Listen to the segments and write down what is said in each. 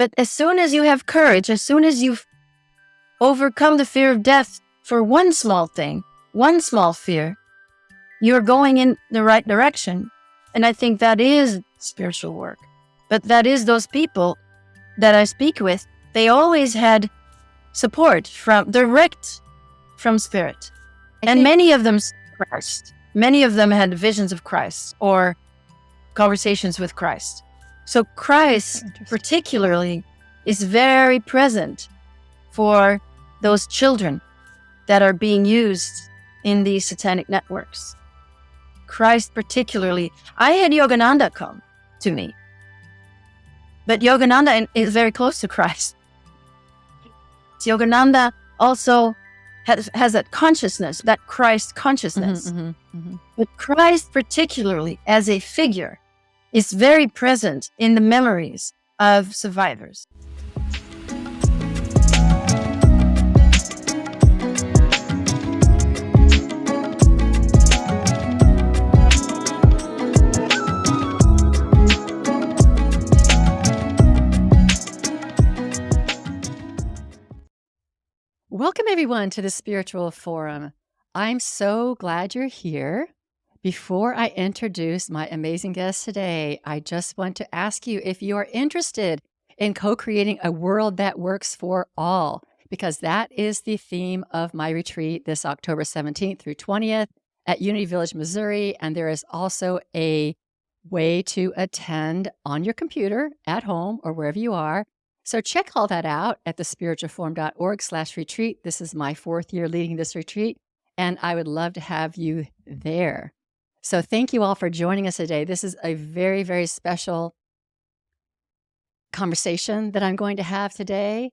But as soon as you have courage, as soon as you've overcome the fear of death for one small thing, one small fear, you're going in the right direction. And I think that is spiritual work. But that is those people that I speak with, they always had support direct from spirit. And many of them Christ. Many of them had visions of Christ or conversations with Christ. So Christ particularly is very present for those children that are being used in these satanic networks. Christ particularly. I had Yogananda come to me. But Yogananda is very close to Christ. Yogananda also has that consciousness, that Christ consciousness. But Christ particularly as a figure is very present in the memories of survivors. Welcome, everyone, to the Spiritual Forum. I'm so glad you're here. Before I introduce my amazing guest today, I just want to ask you if you are interested in co-creating a world that works for all, because that is the theme of my retreat this October 17th through 20th at Unity Village, Missouri. And there is also a way to attend on your computer at home or wherever you are. So check all that out at thespiritualforum.org/retreat. This is my 4th year leading this retreat, and I would love to have you there. So thank you all for joining us today. This is a very, very special conversation that I'm going to have today,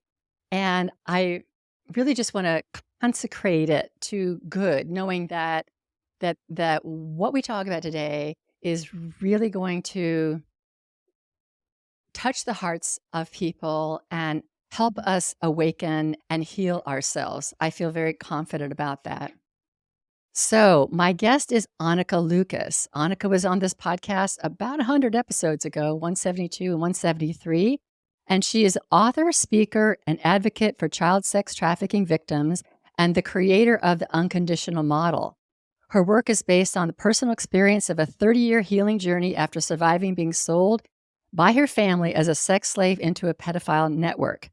and I really just want to consecrate it to good, knowing that what we talk about today is really going to touch the hearts of people and help us awaken and heal ourselves. I feel very confident about that. So my guest is Anneke Lucas. Anneke was on this podcast about 100 episodes ago, 172 and 173. And she is author, speaker, and advocate for child sex trafficking victims and the creator of the Unconditional Model. Her work is based on the personal experience of a 30-year healing journey after surviving being sold by her family as a sex slave into a pedophile network.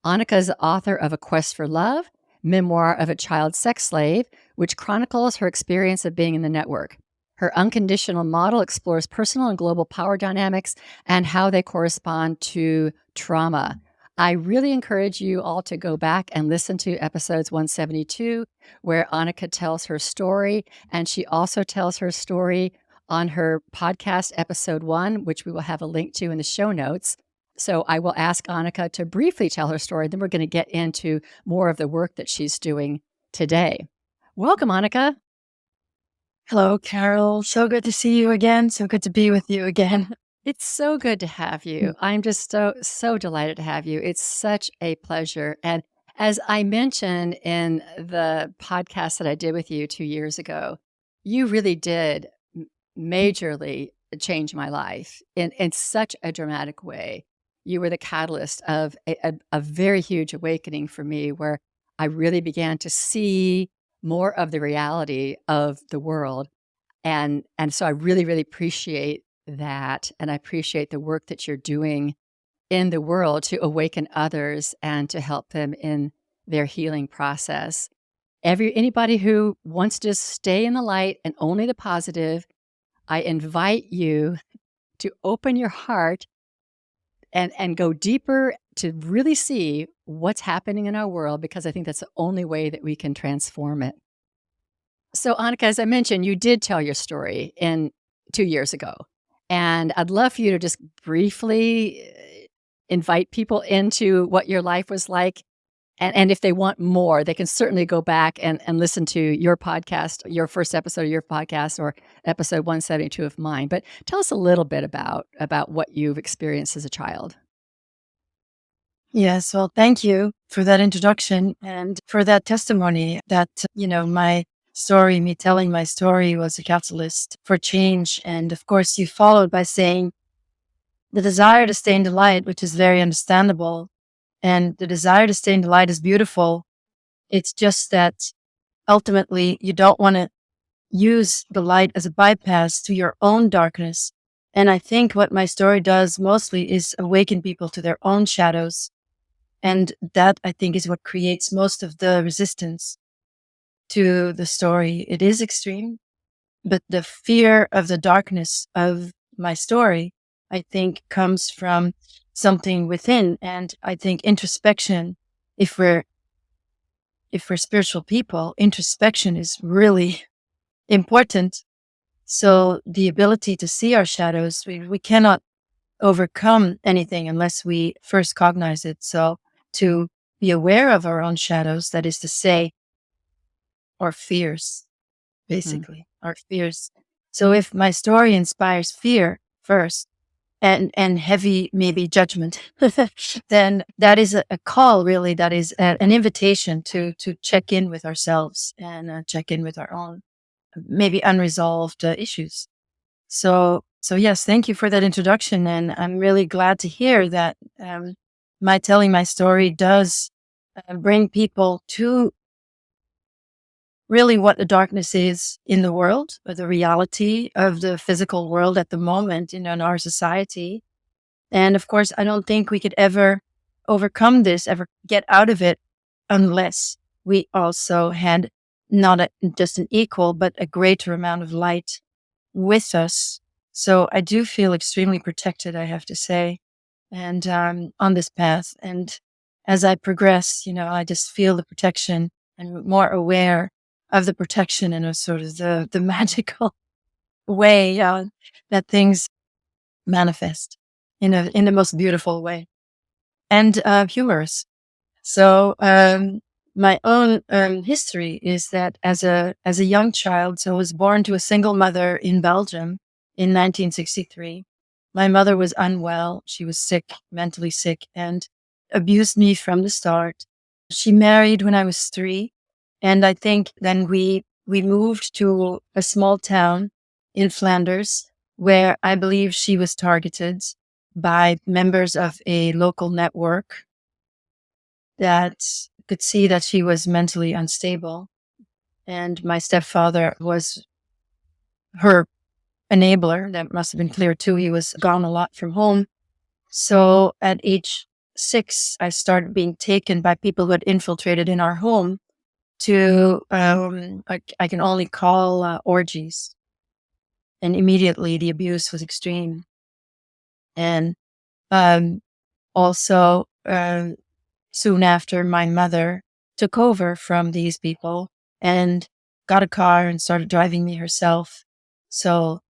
Anneke is the author of A Quest for Love, memoir of a child sex slave, which chronicles her experience of being in the network. Her Unconditional Model explores personal and global power dynamics and how they correspond to trauma. I really encourage you all to go back and listen to episodes 172, where Anneke tells her story, and she also tells her story on her podcast, episode 1, which we will have a link to in the show notes. So I will ask Anneke to briefly tell her story, then we're going to get into more of the work that she's doing today. Welcome, Anneke. Hello, Carol. So good to see you again. So good to be with you again. It's so good to have you. I'm just so delighted to have you. It's such a pleasure. And as I mentioned in the podcast that I did with you 2 years ago, you really did majorly changed my life in such a dramatic way. You were the catalyst of a very huge awakening for me, where I really began to see more of the reality of the world. And so I really, really appreciate that. And I appreciate the work that you're doing in the world to awaken others and to help them in their healing process. Anybody who wants to stay in the light and only the positive, I invite you to open your heart and go deeper to really see what's happening in our world, because I think that's the only way that we can transform it. So Anneke, as I mentioned, you did tell your story 2 years ago. And I'd love for you to just briefly invite people into what your life was like. And if they want more, they can certainly go back and listen to your podcast, your first episode of your podcast, or episode 172 of mine. But tell us a little bit about what you've experienced as a child. Yes, well, thank you for that introduction and for that testimony that, my story, me telling my story was a catalyst for change. And of course, you followed by saying the desire to stay in the light, which is very understandable, and the desire to stay in the light is beautiful. It's just that ultimately you don't want to use the light as a bypass to your own darkness. And I think what my story does mostly is awaken people to their own shadows. And that, I think, is what creates most of the resistance to the story. It is extreme, but the fear of the darkness of my story, I think, comes from something within. And I think introspection, if we're spiritual people, introspection is really important. So the ability to see our shadows, we cannot overcome anything unless we first cognize it. So to be aware of our own shadows, that is to say, our fears, basically, our fears. So if my story inspires fear first, and heavy maybe judgment, then that is a call, really. That is an invitation to check in with ourselves and check in with our own maybe unresolved issues. So yes, thank you for that introduction, and I'm really glad to hear that my telling my story does bring people to really what the darkness is in the world, or the reality of the physical world at the moment, in our society. And of course, I don't think we could ever overcome this, ever get out of it, unless we also had not just an equal, but a greater amount of light with us. So I do feel extremely protected, I have to say, and on this path. And as I progress, I just feel the protection and more aware of the protection in a sort of the magical way that things manifest in the most beautiful way, and humorous. So my own history is that as a young child, so I was born to a single mother in Belgium in 1963. My mother was unwell. She was sick, mentally sick, and abused me from the start. She married when I was 3, and I think then we moved to a small town in Flanders, where I believe she was targeted by members of a local network that could see that she was mentally unstable. And my stepfather was her enabler. That must have been clear too. He was gone a lot from home. So at age 6, I started being taken by people who had infiltrated in our home to, I can only call orgies. And immediately the abuse was extreme. And also, soon after, my mother took over from these people and got a car and started driving me herself. So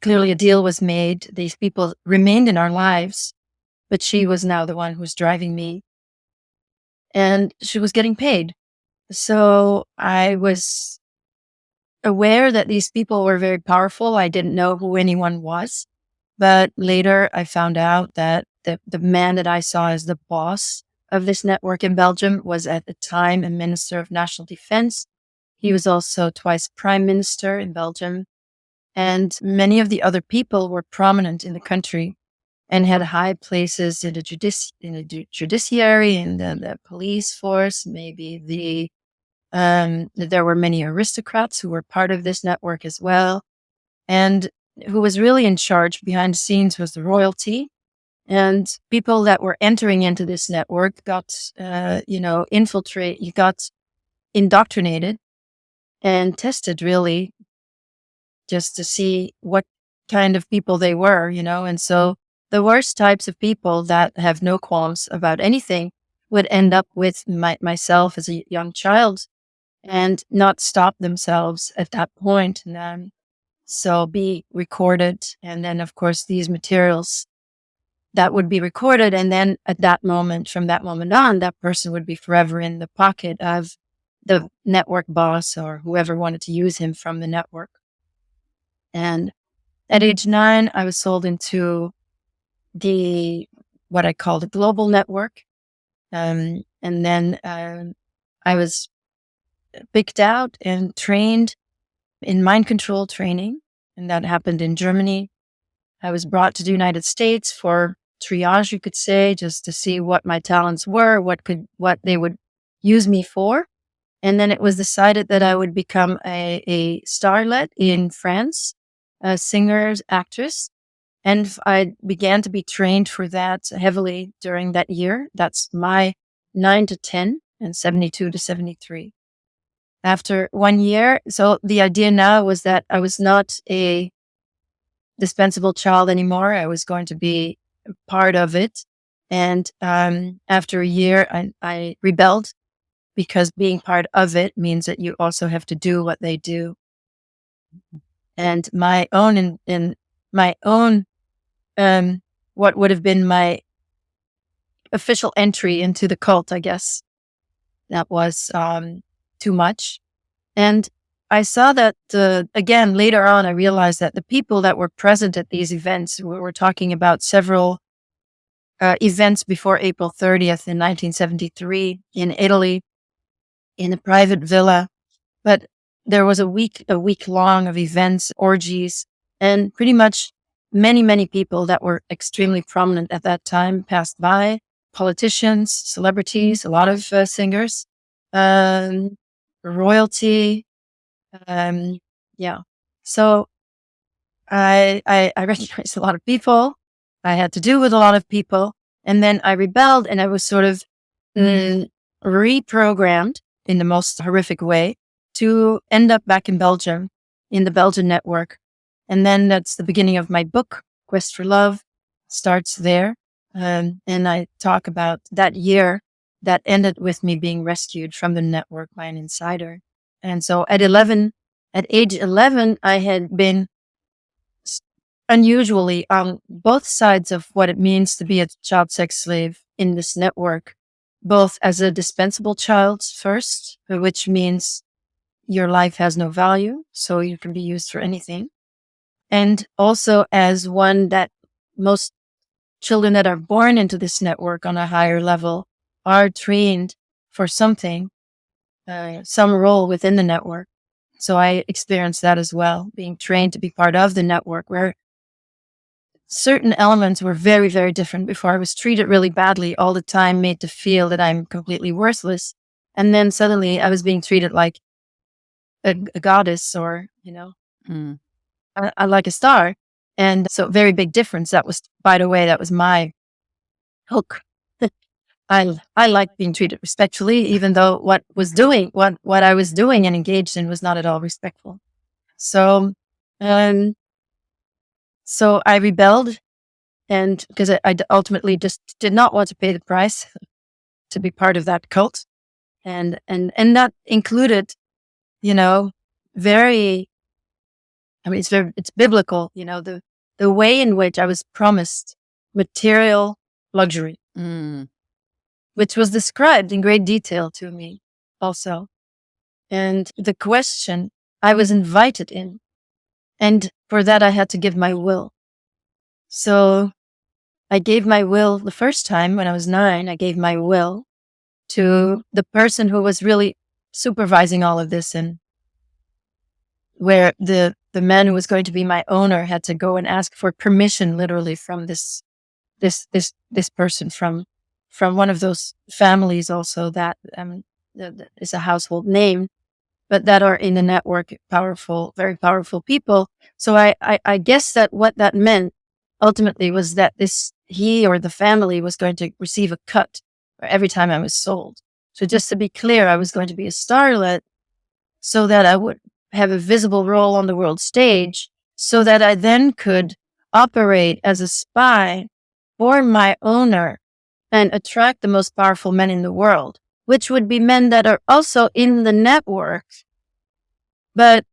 clearly a deal was made. These people remained in our lives, but she was now the one who was driving me, and she was getting paid. So I was aware that these people were very powerful. I didn't know who anyone was, but later I found out that the man that I saw as the boss of this network in Belgium was at the time a Minister of National Defense. He was also twice Prime Minister in Belgium. And many of the other people were prominent in the country and had high places in the judiciary, in the police force, maybe there were many aristocrats who were part of this network as well. And who was really in charge behind the scenes was the royalty. And people that were entering into this network got, got indoctrinated and tested, really, just to see what kind of people they were, And so the worst types of people that have no qualms about anything would end up with myself as a young child and not stop themselves at that point. And so be recorded. And then, of course, these materials that would be recorded. And then at that moment, from that moment on, that person would be forever in the pocket of the network boss or whoever wanted to use him from the network. And at age 9, I was sold into what I call the global network. And then I was picked out and trained in mind control training. And that happened in Germany. I was brought to the United States for triage, you could say, just to see what my talents were, what they would use me for. And then it was decided that I would become a starlet in France, a singer, actress. And I began to be trained for that heavily during that year. That's my 9 to 10 and 72 to 73. After 1 year, so the idea now was that I was not a dispensable child anymore. I was going to be part of it. And after a year, I rebelled, because being part of it means that you also have to do what they do. And my own, in my own, what would have been my official entry into the cult, I guess, that was too much. And I saw that, again, later on, I realized that the people that were present at these events, we were talking about several events before April 30th in 1973 in Italy, in a private villa. But there was a week long of events, orgies, and pretty much many people that were extremely prominent at that time passed by. Politicians, celebrities, a lot of singers, royalty. Yeah. So I recognized a lot of people. I had to do with a lot of people. And then I rebelled, and I was sort of reprogrammed in the most horrific way to end up back in Belgium, in the Belgian network. And then that's the beginning of my book, Quest for Love, starts there. And I talk about that year that ended with me being rescued from the network by an insider. And so at age 11, I had been unusually on both sides of what it means to be a child sex slave in this network, both as a dispensable child first, which means your life has no value, so you can be used for anything. And also as one that most children that are born into this network on a higher level are trained for something, some role within the network. So I experienced that as well, being trained to be part of the network, where certain elements were very, very different. Before, I was treated really badly all the time, made to feel that I'm completely worthless. And then suddenly I was being treated like a goddess, or, like a star. And so very big difference. That was, by the way, that was my hook. I like being treated respectfully, even though what I was doing and engaged in was not at all respectful. So, so I rebelled, and because I ultimately just did not want to pay the price to be part of that cult, and that included, very, I mean, it's biblical, the way in which I was promised material luxury, which was described in great detail to me also. And the question I was invited in, and for that I had to give my will. So I gave my will the first time when I was 9. I gave my will to the person who was really supervising all of this, and where the man who was going to be my owner had to go and ask for permission, literally, from this person from one of those families also that is a household name, but that are in the network, powerful, very powerful people. So I guess that what that meant ultimately was that he or the family was going to receive a cut for every time I was sold. So just to be clear, I was going to be a starlet so that I would have a visible role on the world stage, so that I then could operate as a spy for my owner and attract the most powerful men in the world, which would be men that are also in the network, but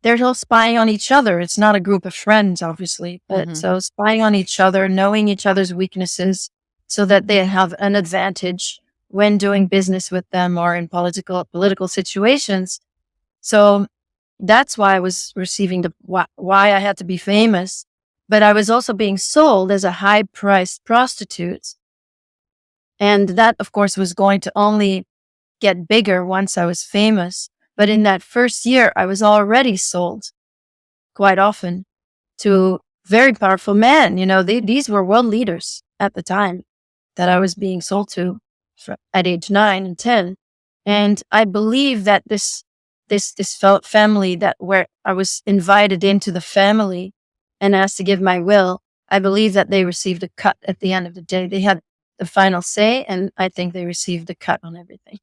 they're all spying on each other. It's not a group of friends, obviously, but so spying on each other, knowing each other's weaknesses so that they have an advantage when doing business with them or in political situations. So that's why I was receiving why I had to be famous, but I was also being sold as a high-priced prostitute. And that, of course, was going to only get bigger once I was famous. But in that first year, I was already sold quite often to very powerful men. These were world leaders at the time that I was being sold to at age 9 and 10. And I believe that this family, that where I was invited into the family and asked to give my will, I believe that they received a cut at the end of the day. They had the final say, and I think they received a cut on everything.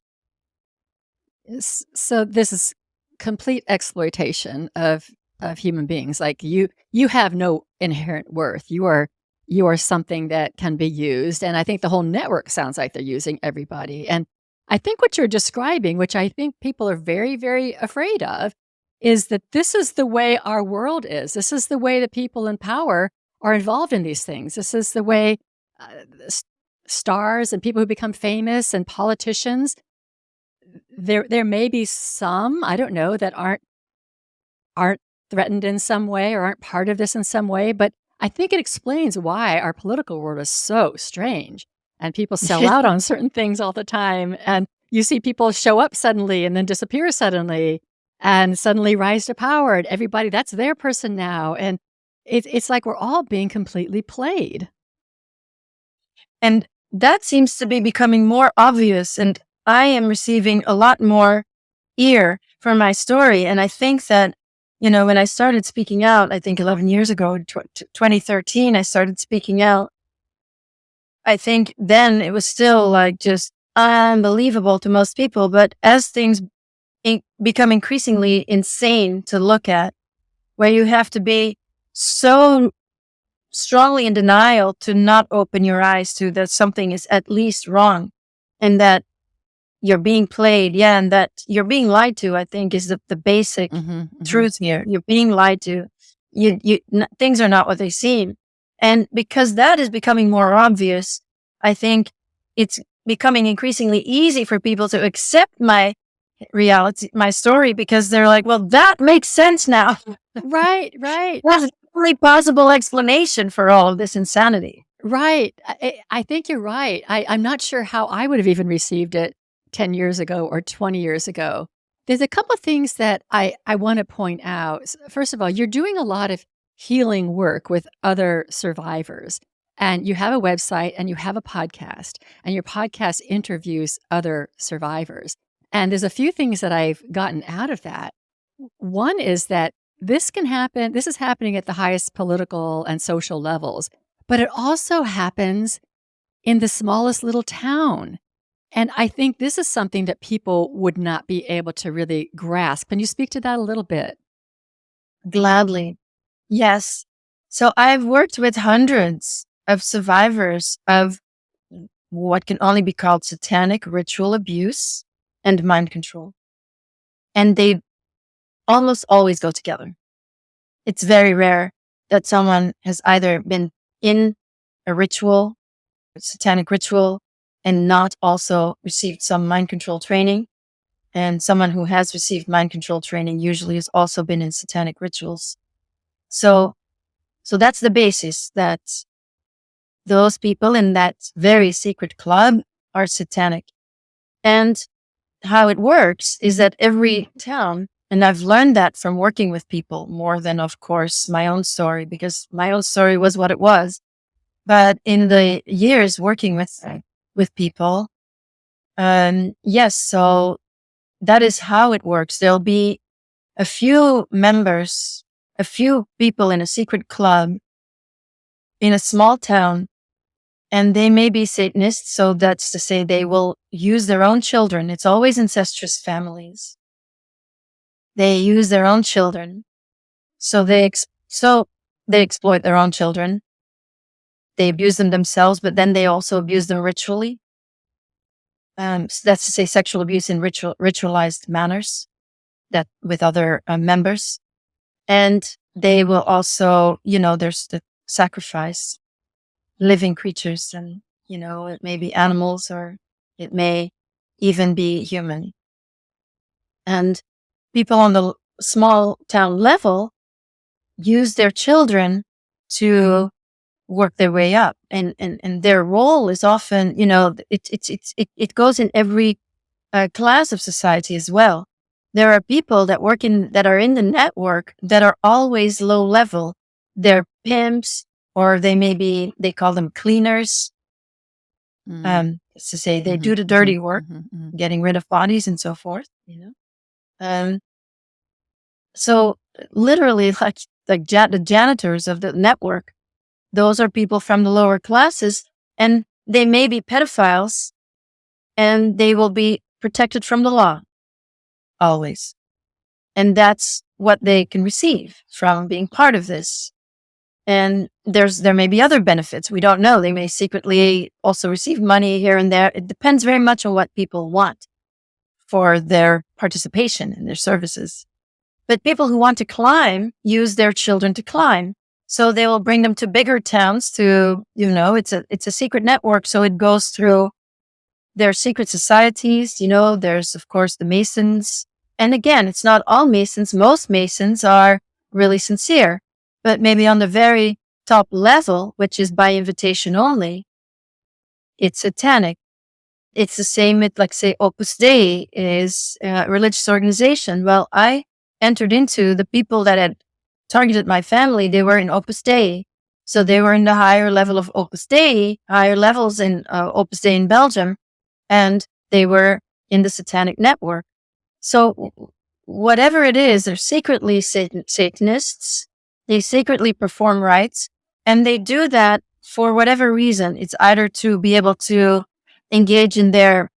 So this is complete exploitation of human beings. Like you have no inherent worth. You are something that can be used. And I think the whole network sounds like they're using everybody. And I think what you're describing, which I think people are very, very afraid of, is that this is the way our world is. This is the way the people in power are involved in these things. This is the way stars and people who become famous and politicians, there may be some, I don't know, that aren't threatened in some way or aren't part of this in some way, but I think it explains why our political world is so strange and people sell out on certain things all the time. And you see people show up suddenly and then disappear suddenly and suddenly rise to power, and everybody, that's their person now. And it's like we're all being completely played. And that seems to be becoming more obvious. And I am receiving a lot more ear for my story. And I think that, when I started speaking out, I think 11 years ago, 2013, I started speaking out. I think then it was still like just unbelievable to most people. But as things become increasingly insane to look at, where you have to be so strongly in denial to not open your eyes to that something is at least wrong and that you're being played. Yeah. And that you're being lied to, I think is the basic truth here. You're being lied to. Things are not what they seem. And because that is becoming more obvious, I think it's becoming increasingly easy for people to accept my reality, my story, because they're like, well, that makes sense now. Right. That's the only possible explanation for all of this insanity. Right. I think you're right. I'm not sure how I would have even received it 10 years ago or 20 years ago. There's a couple of things that I want to point out. First of all, you're doing a lot of healing work with other survivors. And you have a website and you have a podcast, and your podcast interviews other survivors. And there's a few things that I've gotten out of that. One is that this can happen. This is happening at the highest political and social levels, but it also happens in the smallest little town. And I think this is something that people would not be able to really grasp. Can you speak to that a little bit? Gladly. Yes. So I've worked with hundreds of survivors of what can only be called satanic ritual abuse and mind control. And they almost always go together. It's very rare that someone has either been in a ritual, a satanic ritual, and not also received some mind control training. And someone who has received mind control training usually has also been in satanic rituals. So that's the basis, that those people in that very secret club are satanic. And how it works is that every town, and I've learned that from working with people more than, of course, my own story, because my own story was what it was. But in the years working with people, yes, so that is how it works. There'll be a few members, a few people in a secret club in a small town, and they may be Satanists. So that's to say they will use their own children. It's always incestuous families. They use their own children. So they exploit their own children. They abuse them themselves, but then they also abuse them ritually. So that's to say sexual abuse in ritualized manners that with other members. And they will also, there's the sacrifice living creatures, and, it may be animals or it may even be human. And people on the small town level use their children to work their way up, and their role is often, it goes in every class of society as well. There are people that are in the network that are always low level. They're pimps, or they call them cleaners. It's to say they do the dirty work, getting rid of bodies and so forth, so literally the janitors of the network, those are people from the lower classes, and they may be pedophiles, and they will be protected from the law always. And that's what they can receive from being part of this. And there may be other benefits. We don't know. They may secretly also receive money here and there. It depends very much on what people want for their participation in their services. But people who want to climb use their children to climb. So they will bring them to bigger towns to, it's a secret network. So it goes through their secret societies. There's, of course, the Masons. And again, it's not all Masons. Most Masons are really sincere. But maybe on the very top level, which is by invitation only, it's Satanic. It's the same with, like, say, Opus Dei is a religious organization. Well, I entered into the people that had targeted my family. They were in Opus Dei. So they were in the higher level of Opus Dei, higher levels in Opus Dei in Belgium, and they were in the Satanic network. So whatever it is, they're secretly Satanists. They secretly perform rites, and they do that for whatever reason. It's either to be able to engage in their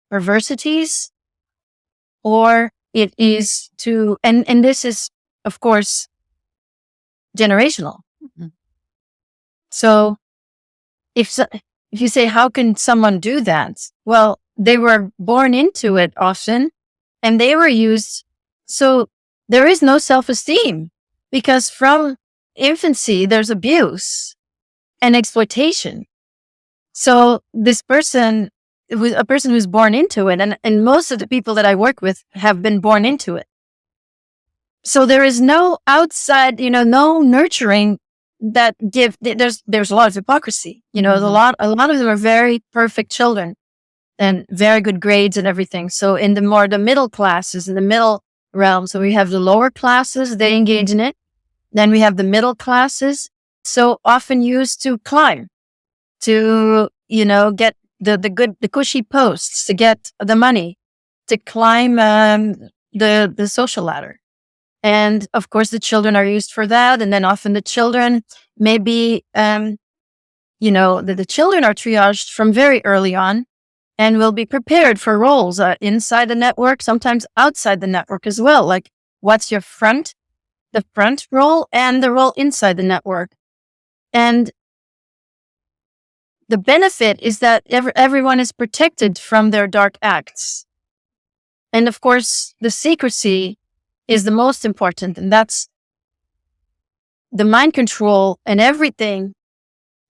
perversities, or it is to, and this is, of course, generational. So if you say, how can someone do that? Well, they were born into it often, and they were used. So there is no self-esteem, because from infancy, there's abuse and exploitation. So this person, a person who's born into it, and most of the people that I work with have been born into it. So there is no outside, no nurturing that there's a lot of hypocrisy. A lot of them are very perfect children and very good grades and everything. So in the middle classes, in the middle realm, so we have the lower classes, they engage in it. Then we have the middle classes, so often used to climb, to, get the cushy posts, to get the money, to climb the social ladder. And of course, the children are used for that. And then often the children maybe, the children are triaged from very early on and will be prepared for roles inside the network, sometimes outside the network as well. Like, what's your the front role and the role inside the network. And the benefit is that everyone is protected from their dark acts. And of course, the secrecy is the most important. And that's the mind control, and everything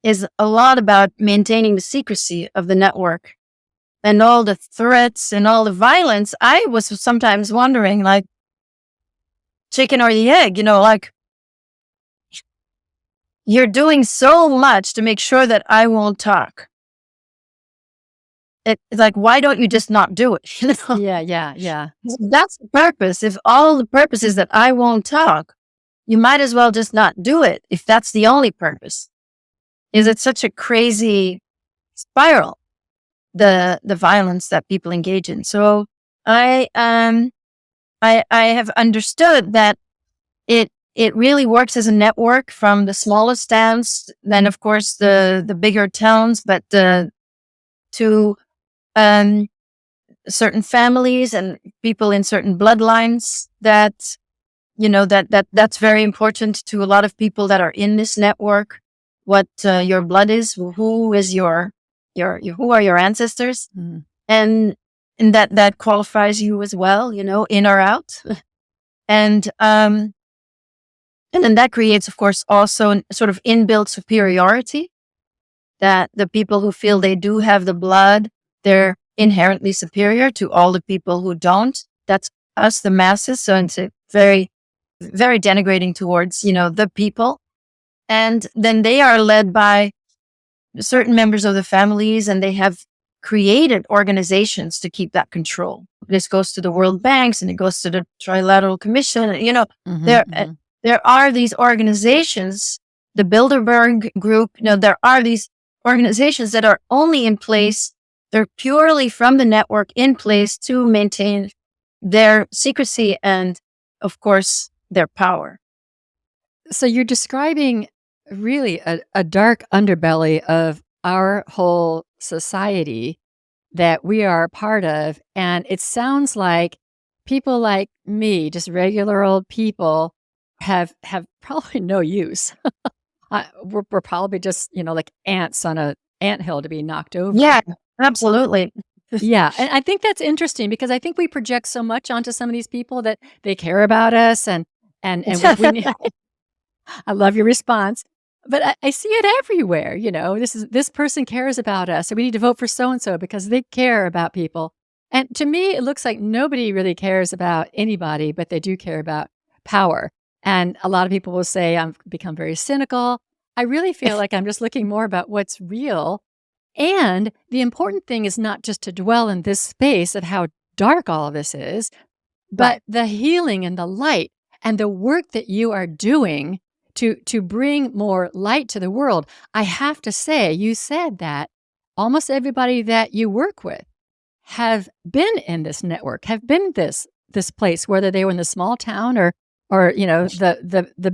is a lot about maintaining the secrecy of the network and all the threats and all the violence. I was sometimes wondering, like, chicken or the egg, like, you're doing so much to make sure that I won't talk. It's like, why don't you just not do it? Yeah. That's the purpose. If all the purpose is that I won't talk, you might as well just not do it. If that's the only purpose, is it such a crazy spiral, the violence that people engage in? So I have understood that it really works as a network from the smallest towns, then of course the bigger towns, but to certain families and people in certain bloodlines that, that's very important to a lot of people that are in this network. What your blood is, who is who are your ancestors, and that qualifies you as well, in or out. And then that creates, of course, also a sort of inbuilt superiority, that the people who feel they do have the blood, they're inherently superior to all the people who don't. That's us, the masses. So it's a very, very denigrating towards, the people. And then they are led by certain members of the families, and they have created organizations to keep that control. This goes to the World Banks, and it goes to the Trilateral Commission. There are these organizations the Bilderberg group. There are these organizations that are only in place. They're purely from the network in place to maintain their secrecy and, of course, their power. So you're describing really a dark underbelly of our whole society that we are a part of. And it sounds like people like me, just regular old people, have probably no use. We're probably just, like ants on a anthill to be knocked over. Yeah, absolutely. Yeah, and I think that's interesting because I think we project so much onto some of these people that they care about us and we need, I love your response. But I see it everywhere, this person cares about us, so we need to vote for so and so because they care about people. And to me, it looks like nobody really cares about anybody, but they do care about power. And a lot of people will say I've become very cynical. I really feel like I'm just looking more about what's real. And the important thing is not just to dwell in this space of how dark all of this is, but Right. the healing and the light and the work that you are doing to bring more light to the world. I have to say, you said that almost everybody that you work with have been in this network, have been this place, whether they were in the small town or the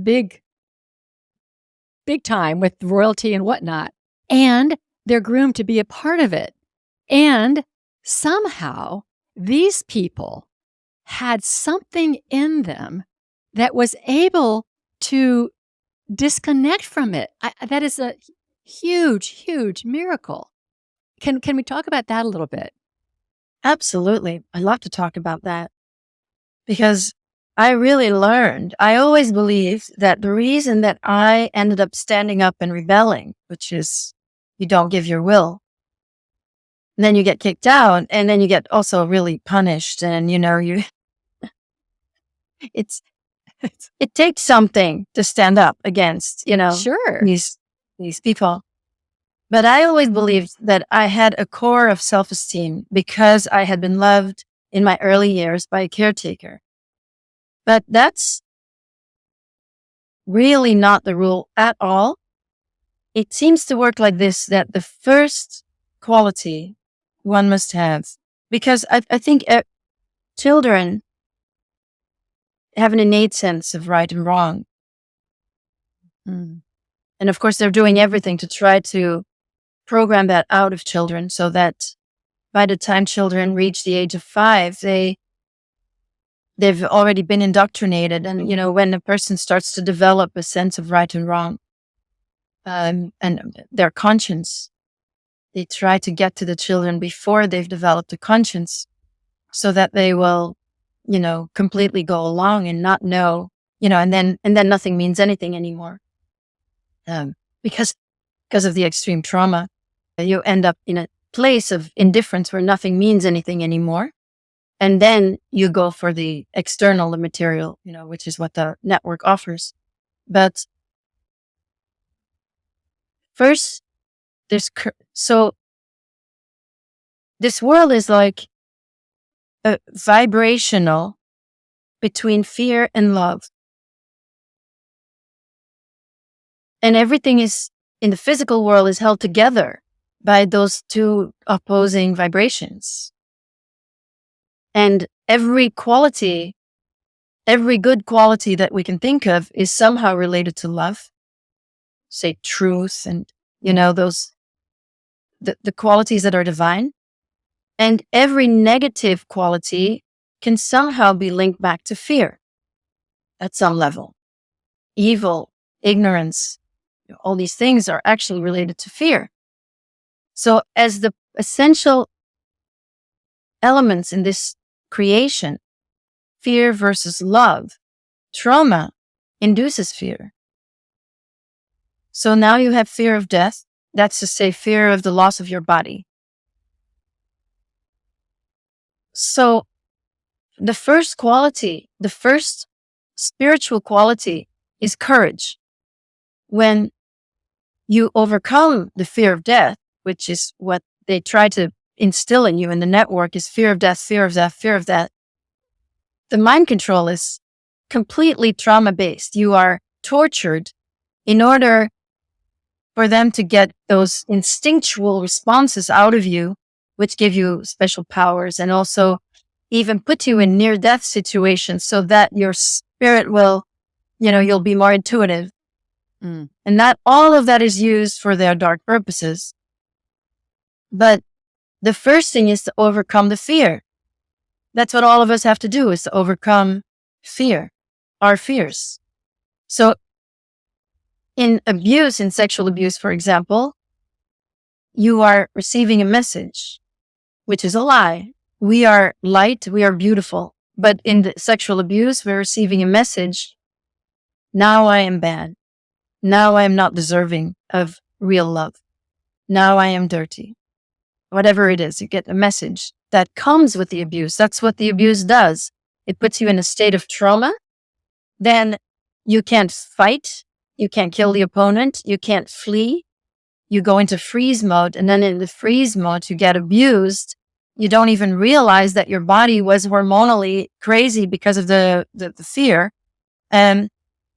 big time with royalty and whatnot. And they're groomed to be a part of it. And somehow these people had something in them that was able to disconnect from it. That is a huge, huge miracle. Can we talk about that a little bit? Absolutely. I love to talk about that because I really learned. I always believed that the reason that I ended up standing up and rebelling, which is you don't give your will, and then you get kicked out, and then you get also really punished, and it's it takes something to stand up against Sure. these people. But I always believed that I had a core of self-esteem because I had been loved in my early years by a caretaker. But that's really not the rule at all. It seems to work like this, that the first quality one must have, because I think children have an innate sense of right and wrong. Mm. And of course, they're doing everything to try to program that out of children so that by the time children reach the age of 5, they've already been indoctrinated. And, when a person starts to develop a sense of right and wrong, and their conscience, they try to get to the children before they've developed a conscience so that they will, completely go along and not know, and then nothing means anything anymore. Because of the extreme trauma, you end up in a place of indifference where nothing means anything anymore. And then you go for the external, the material, which is what the network offers. But first, so this world is like a vibrational between fear and love. And everything is in the physical world is held together by those two opposing vibrations. And every good quality that we can think of is somehow related to love, say truth, and, those, the qualities that are divine. And every negative quality can somehow be linked back to fear at some level. Evil, ignorance, all these things are actually related to fear. So as the essential elements in this creation, fear versus love, trauma induces fear. So now you have fear of death. That's to say, fear of the loss of your body. So the first quality, the first spiritual quality is courage. When you overcome the fear of death, which is what they try to instill in you in the network, is fear of death, fear of death, fear of death. The mind control is completely trauma-based. You are tortured in order for them to get those instinctual responses out of you, which give you special powers and also even put you in near-death situations so that your spirit will, you'll be more intuitive. Mm. And not all of that is used for their dark purposes. But the first thing is to overcome the fear. That's what all of us have to do, is to overcome fear, our fears. So in abuse, in sexual abuse, for example, you are receiving a message, which is a lie. We are light, we are beautiful. But in the sexual abuse, we're receiving a message. Now I am bad. Now I am not deserving of real love. Now I am dirty. Whatever it is, you get a message that comes with the abuse. That's what the abuse does. It puts you in a state of trauma. Then you can't fight. You can't kill the opponent. You can't flee. You go into freeze mode. And then in the freeze mode, you get abused. You don't even realize that your body was hormonally crazy because of the fear. And,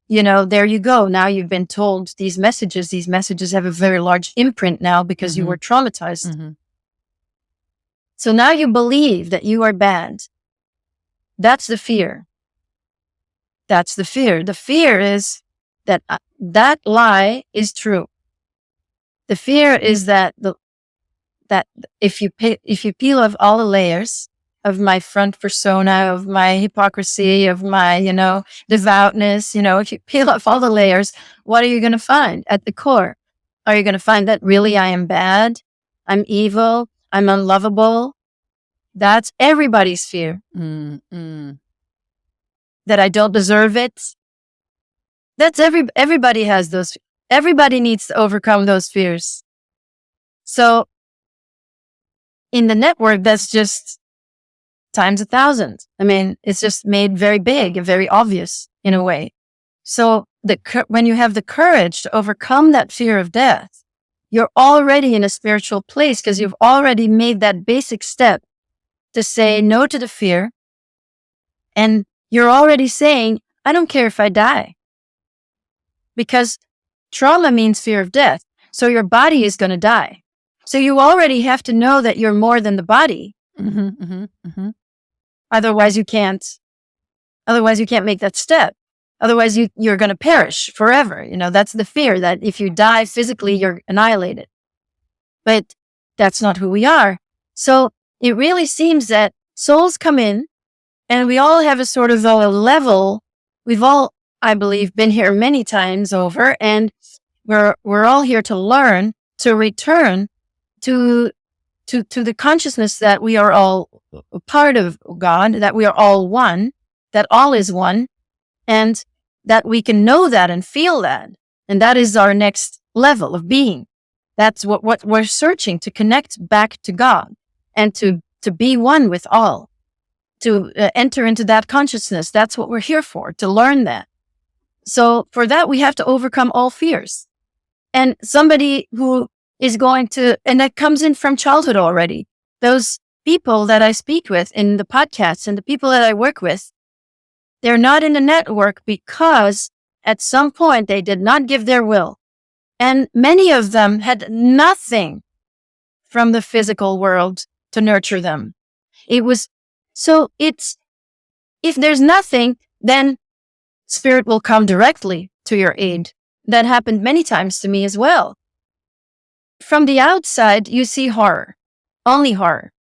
there you go. Now you've been told these messages. These messages have a very large imprint now because you were traumatized. Mm-hmm. So now you believe that you are bad. That's the fear. That's the fear. The fear is that that lie is true. The fear is that that if you peel off all the layers of my front persona, of my hypocrisy, of my, devoutness, if you peel off all the layers, what are you going to find at the core? Are you going to find that really I am bad? I'm evil. I'm unlovable. That's everybody's fear. Mm-hmm. That I don't deserve it. That's everybody has those. Everybody needs to overcome those fears. So in the network, that's just times 1,000. I mean, it's just made very big and very obvious in a way. So when you have the courage to overcome that fear of death, you're already in a spiritual place because you've already made that basic step to say no to the fear. And you're already saying, I don't care if I die. Because trauma means fear of death. So your body is going to die. So you already have to know that you're more than the body. Mm-hmm, mm-hmm, mm-hmm. Otherwise you can't make that step. Otherwise you're going to perish forever. That's the fear, that if you die physically, you're annihilated. But that's not who we are. So it really seems that souls come in and we all have a sort of a level. We've all, I believe, been here many times over, and we're all here to learn, to return to the consciousness that we are all a part of God, that we are all one, that all is one, and that we can know that and feel that. And that is our next level of being. That's what we're searching, to connect back to God and to be one with all, to enter into that consciousness. That's what we're here for, to learn that. So for that, we have to overcome all fears. And somebody who is going to, and that comes in from childhood already. Those people that I speak with in the podcasts and the people that I work with, they're not in the network because at some point they did not give their will. And many of them had nothing from the physical world to nurture them. If there's nothing, then spirit will come directly to your aid. That happened many times to me as well. From the outside, you see horror, only horror.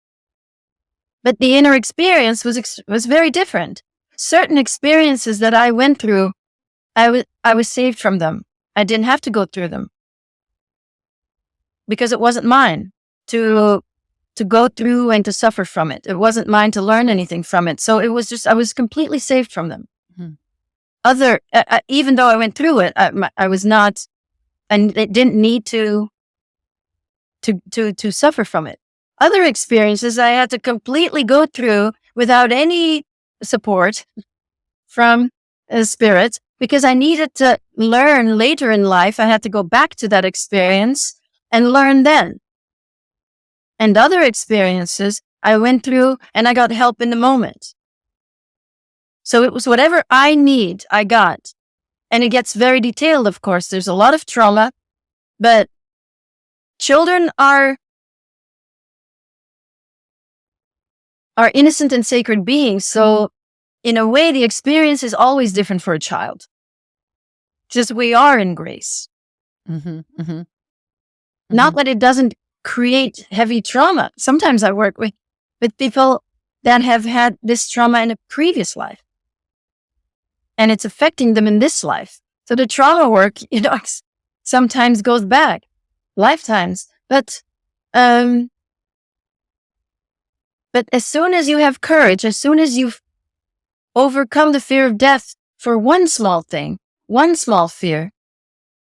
But the inner experience was very different. Certain experiences that I went through, I was saved from them. I didn't have to go through them because it wasn't mine to go through and to suffer from it. It wasn't mine to learn anything from it. So it was just, I was completely saved from them. Mm-hmm. Even though I went through it, I was not, and it didn't need to suffer from it. Other experiences I had to completely go through without any support from spirit, because I needed to learn later in life. I had to go back to that experience and learn then. And other experiences I went through and I got help in the moment. So it was whatever I need, I got. And it gets very detailed, of course. There's a lot of trauma. But children are innocent and sacred beings. So in a way, the experience is always different for a child. Just we are in grace. Mm-hmm, mm-hmm. Not that it doesn't create heavy trauma. Sometimes I work with people that have had this trauma in a previous life, and it's affecting them in this life. So the trauma work, sometimes goes back lifetimes. But as soon as you have courage, as soon as you've overcome the fear of death for one small thing, one small fear,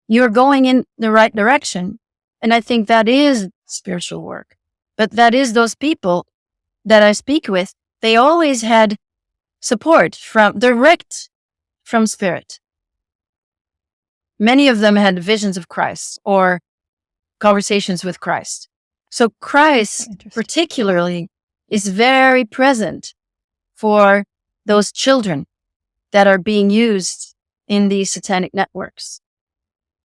you're going in the right direction. And I think that is spiritual work. But that is those people that I speak with, they always had support direct from spirit. Many of them had visions of Christ or conversations with Christ. So Christ particularly is very present for those children that are being used in these satanic networks.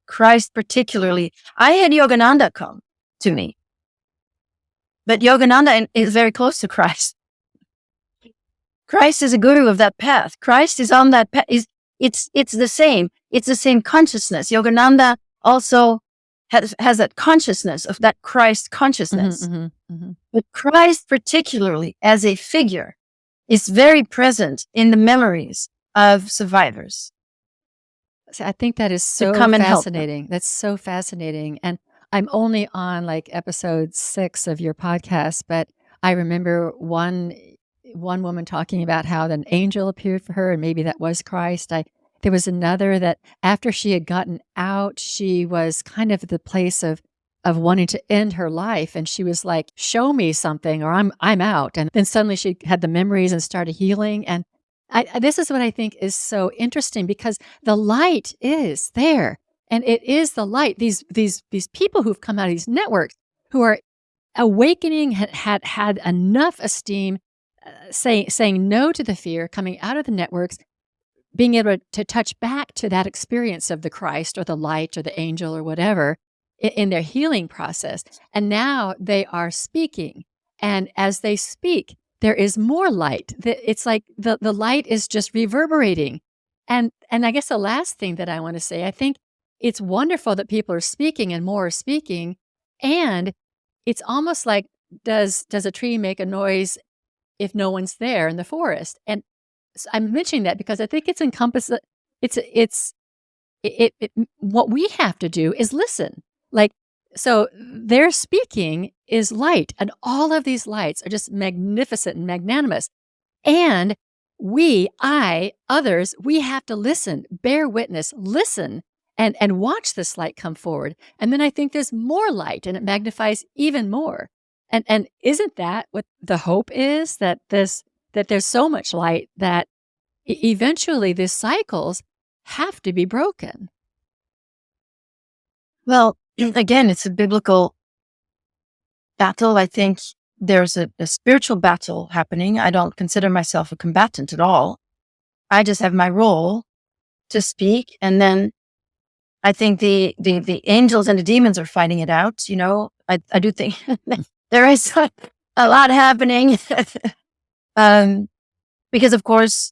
Christ particularly. I had Yogananda come to me, but Yogananda is very close to Christ. Christ is a guru of that path. Christ is on that path. It's the same. It's the same consciousness. Yogananda also has that consciousness of that Christ consciousness. But Christ particularly as a figure is very present in the memories of survivors. So I think that is so fascinating. That's so fascinating. And I'm only on like episode 6 of your podcast, but I remember one woman talking about how an angel appeared for her, and maybe that was Christ. There was another that after she had gotten out, she was kind of at the place of wanting to end her life, and she was like, "Show me something, or I'm out." And then suddenly she had the memories and started healing. And this is what I think is so interesting, because the light is there, and it is the light. These people who've come out of these networks who are awakening, had enough esteem, saying no to the fear, coming out of the networks, being able to touch back to that experience of the Christ or the light or the angel or whatever in their healing process. And now they are speaking. And as they speak, there is more light. It's like the light is just reverberating. And I guess the last thing that I want to say, I think it's wonderful that people are speaking and more are speaking. And it's almost like, does a tree make a noise if no one's there in the forest? And so I'm mentioning that because I think it's encompassed. What we have to do is listen. Like, so their speaking is light, and all of these lights are just magnificent and magnanimous. And others, we have to listen, bear witness, listen, and watch this light come forward. And then I think there's more light, and it magnifies even more. And isn't that what the hope is? That there's so much light that eventually these cycles have to be broken. Well, again, it's a biblical battle. I think there's a spiritual battle happening. I don't consider myself a combatant at all. I just have my role to speak. And then I think the angels and the demons are fighting it out. I do think there is a lot happening. Because of course,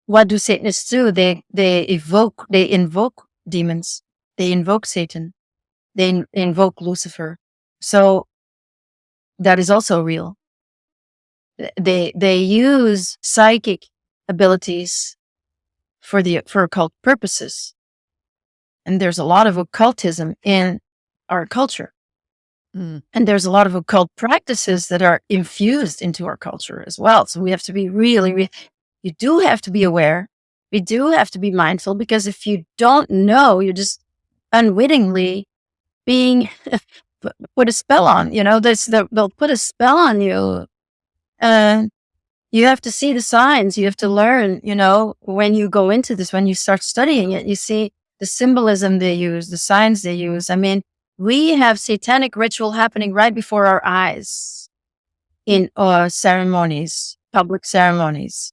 what do Satanists do? They invoke demons. They invoke Satan. They invoke Lucifer. So that is also real. They use psychic abilities for occult purposes. And there's a lot of occultism in our culture. And there's a lot of occult practices that are infused into our culture as well. So we have to be you do have to be aware. We do have to be mindful, because if you don't know, you're just unwittingly being put a spell on. They'll put a spell on you. You have to see the signs. You have to learn, when you go into this, when you start studying it, you see the symbolism they use, the signs they use. I mean, we have satanic ritual happening right before our eyes in ceremonies, public ceremonies.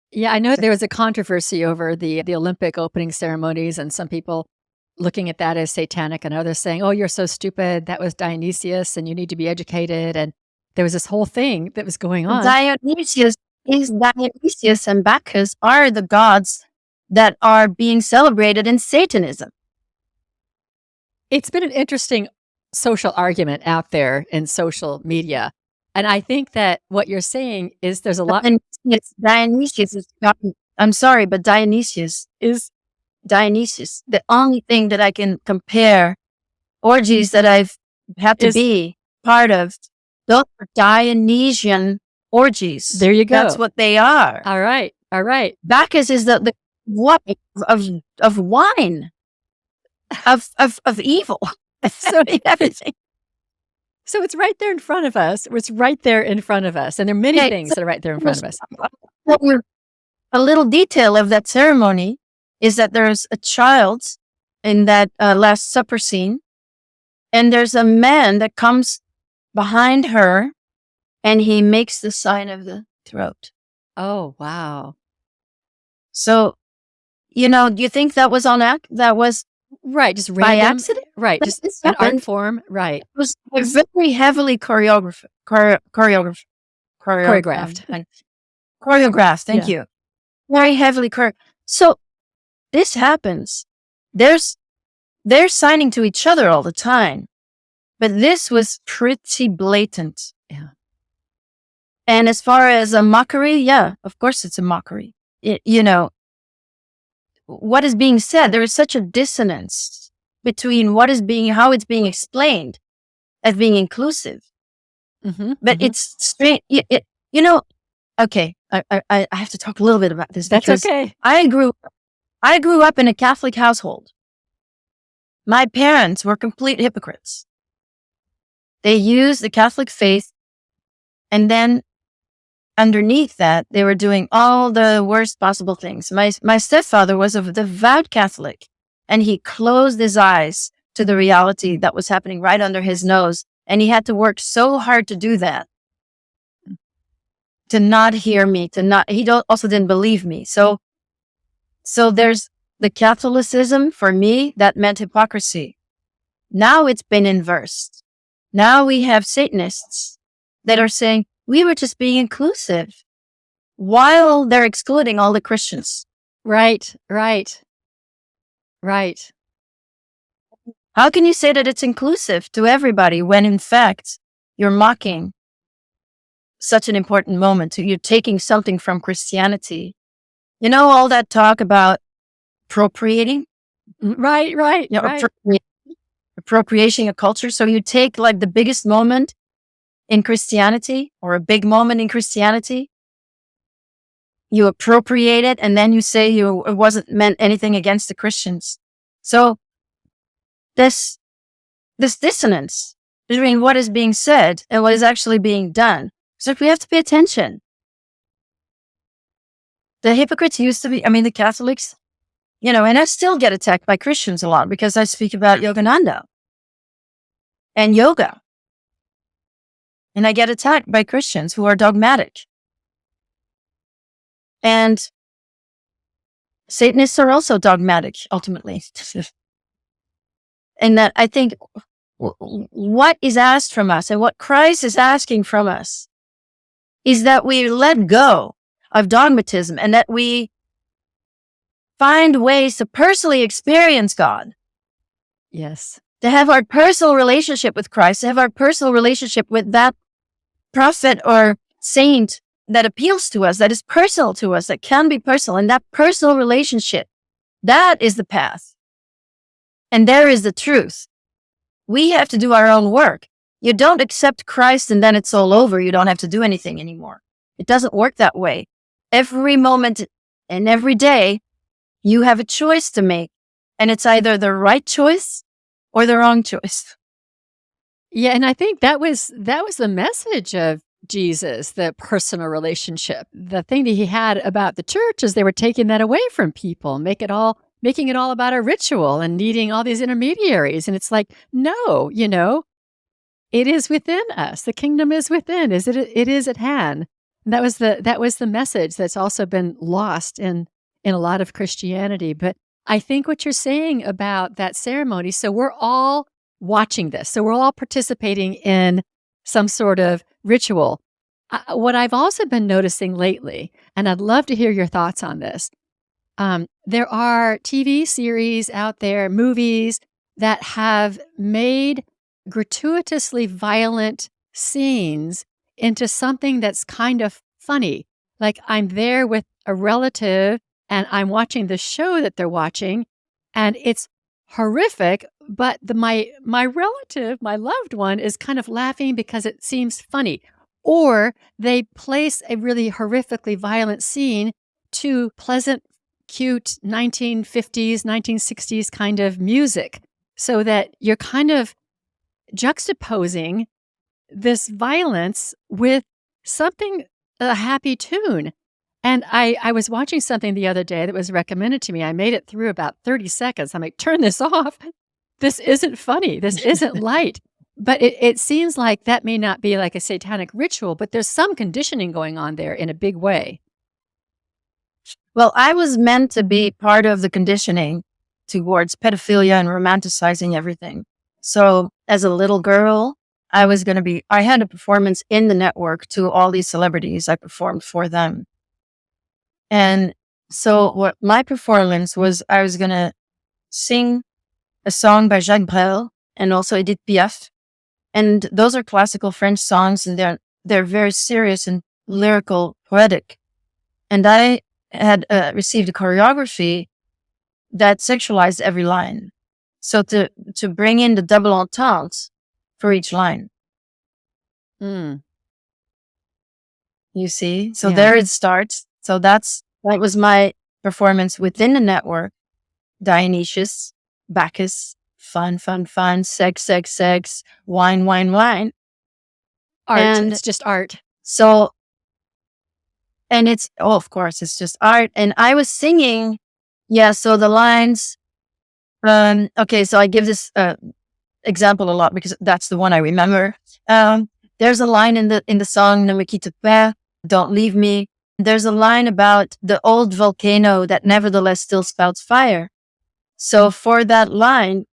Yeah, I know there was a controversy over the Olympic Opening Ceremonies, and some people looking at that as satanic, and others saying, "Oh, you're so stupid. That was Dionysius, and you need to be educated." And there was this whole thing that was going on. Dionysius and Bacchus are the gods that are being celebrated in Satanism. It's been an interesting social argument out there in social media. And I think that what you're saying is there's a lot Dionysius is God. I'm sorry, but Dionysius. The only thing that I can compare orgies that I've had to be part of, those are Dionysian orgies. There you go. That's what they are. All right. All right. Bacchus is the what of wine, of evil. So everything. So it's right there in front of us. It's right there in front of us. And there are many things that are right there in front of us. A little detail of that ceremony is that there's a child in that Last Supper scene, and there's a man that comes behind her, and he makes the sign of the throat. Oh, wow. So, do you think that was that was right, just by accident? Right, But just this an art happened. form. Right. It was very heavily choreographed. Choreographed. Thank you. Very heavily choreographed. So this happens. They're signing to each other all the time, but this was pretty blatant. Yeah. And as far as a mockery, yeah, of course it's a mockery. What is being said, there is such a dissonance between how it's being explained as being inclusive. Mm-hmm, But it's strange. Okay, I have to talk a little bit about this. That's because okay. I grew up in a Catholic household. My parents were complete hypocrites. They used the Catholic faith, and then underneath that, they were doing all the worst possible things. My stepfather was a devout Catholic, and he closed his eyes to the reality that was happening right under his nose. And he had to work so hard to do that, to not hear me, he also didn't believe me. So there's the Catholicism for me, that meant hypocrisy. Now it's been inversed. Now we have Satanists that are saying, we were just being inclusive, while they're excluding all the Christians. Right. How can you say that it's inclusive to everybody when in fact you're mocking such an important moment? You're taking something from Christianity. All that talk about appropriating? Right. Appropriating a culture. So you take like the biggest moment in Christianity, or a big moment in Christianity, you appropriate it, and then you say it wasn't meant anything against the Christians. So this dissonance between what is being said and what is actually being done. So we have to pay attention. The hypocrites used to be, the Catholics, and I still get attacked by Christians a lot because I speak about Yogananda and yoga. And I get attacked by Christians who are dogmatic. And Satanists are also dogmatic, ultimately. And that I think what is asked from us and what Christ is asking from us is that we let go of dogmatism and that we find ways to personally experience God. Yes. To have our personal relationship with Christ, to have our personal relationship with that prophet or saint that appeals to us, that is personal to us, that can be personal. And that personal relationship, that is the path. And there is the truth. We have to do our own work. You don't accept Christ and then it's all over. You don't have to do anything anymore. It doesn't work that way. Every moment and every day, you have a choice to make. And it's either the right choice or the wrong choice. Yeah, and I think that was the message of Jesus, the personal relationship. The thing that he had about the church is they were taking that away from people, making it all about a ritual and needing all these intermediaries. And it's like, no, it is within us. The kingdom is within. It is at hand. And that was the message that's also been lost in a lot of Christianity. But I think what you're saying about that ceremony, so we're all watching this. So we're all participating in some sort of ritual. What I've also been noticing lately, and I'd love to hear your thoughts on this, there are TV series out there, movies that have made gratuitously violent scenes into something that's kind of funny. Like I'm there with a relative and I'm watching the show that they're watching, and it's horrific, but my relative, my loved one, is kind of laughing because it seems funny. Or they place a really horrifically violent scene to pleasant, cute 1950s, 1960s kind of music, so that you're kind of juxtaposing this violence with something, a happy tune. And I was watching something the other day that was recommended to me. I made it through about 30 seconds. I'm like, turn this off. This isn't funny. This isn't light. But it seems like that may not be like a satanic ritual, but there's some conditioning going on there in a big way. Well, I was meant to be part of the conditioning towards pedophilia and romanticizing everything. So as a little girl, I had a performance in the network to all these celebrities. I performed for them. And so what my performance was, I was going to sing a song by Jacques Brel and also Edith Piaf. And those are classical French songs, and they're very serious and lyrical, poetic. And I had received a choreography that sexualized every line. So to bring in the double entente for each line. Mm. You see? So there it starts. So that was my performance within the network. Dionysius, Bacchus, fun, fun, fun, sex, sex, sex, wine, wine, wine. Art. And it's just art. So, and of course, it's just art. And I was singing. Yeah. So the lines, okay. So I give this example a lot because that's the one I remember. There's a line in the song, Ne me quitte pas, don't leave me. There's a line about the old volcano that nevertheless still spouts fire. So for that line,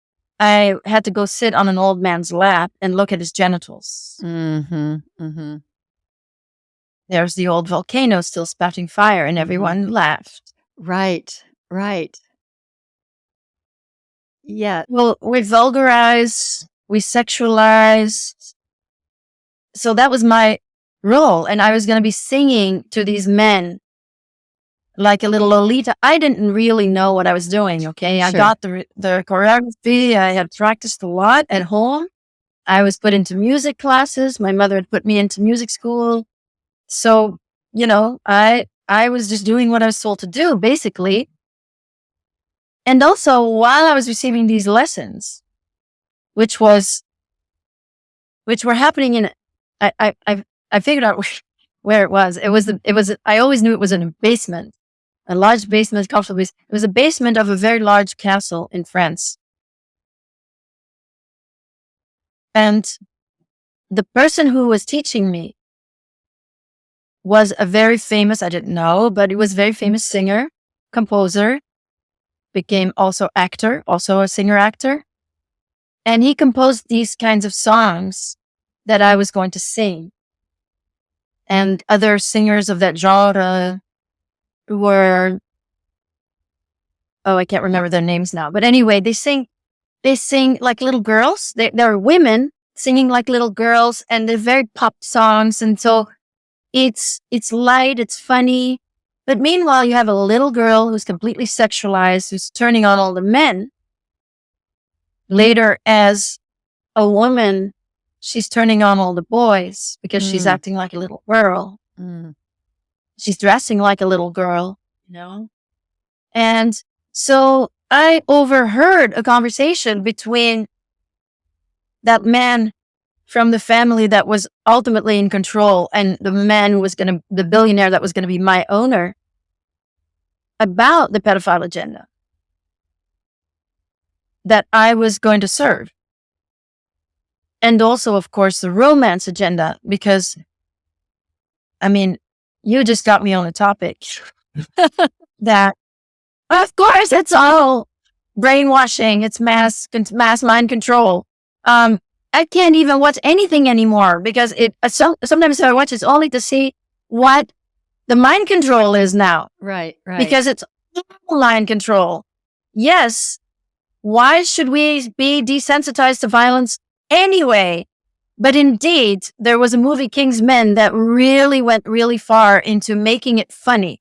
I had to go sit on an old man's lap and look at his genitals. Mm-hmm. Mm-hmm. There's the old volcano still spouting fire, and everyone laughed. Right, right. Yeah. Well, we vulgarize, we sexualize. So that was my role. And I was going to be singing to these men like a little Lolita. I didn't really know what I was doing. Okay. I got the choreography. I had practiced a lot at home. I was put into music classes. My mother had put me into music school. So, I was just doing what I was told to do, basically. And also, while I was receiving these lessons, which were happening in, I figured out where it was. I always knew it was in a basement, a large basement, comfortable basement. It was a basement of a very large castle in France. And the person who was teaching me was a very famous, I didn't know, but he was a very famous singer, composer, became also actor, also a singer actor. And he composed these kinds of songs that I was going to sing. And other singers of that genre were, I can't remember their names now. But anyway, they sing like little girls. They're women singing like little girls, and they're very pop songs. And so it's light, it's funny. But meanwhile, you have a little girl who's completely sexualized, who's turning on all the men. Later, as a woman, she's turning on all the boys because she's acting like a little girl. She's dressing like a little girl, And so I overheard a conversation between that man from the family that was ultimately in control and the man who was the billionaire that was going to be my owner, about the pedophile agenda that I was going to serve. And also, of course, the romance agenda, because, you just got me on a topic that Of course, it's all brainwashing. It's mass mind control. I can't even watch anything anymore because sometimes I watch it only to see what the mind control is now. Right. Because it's all mind control. Yes. Why should we be desensitized to violence anyway? But indeed, there was a movie, King's Men, that really went really far into making it funny.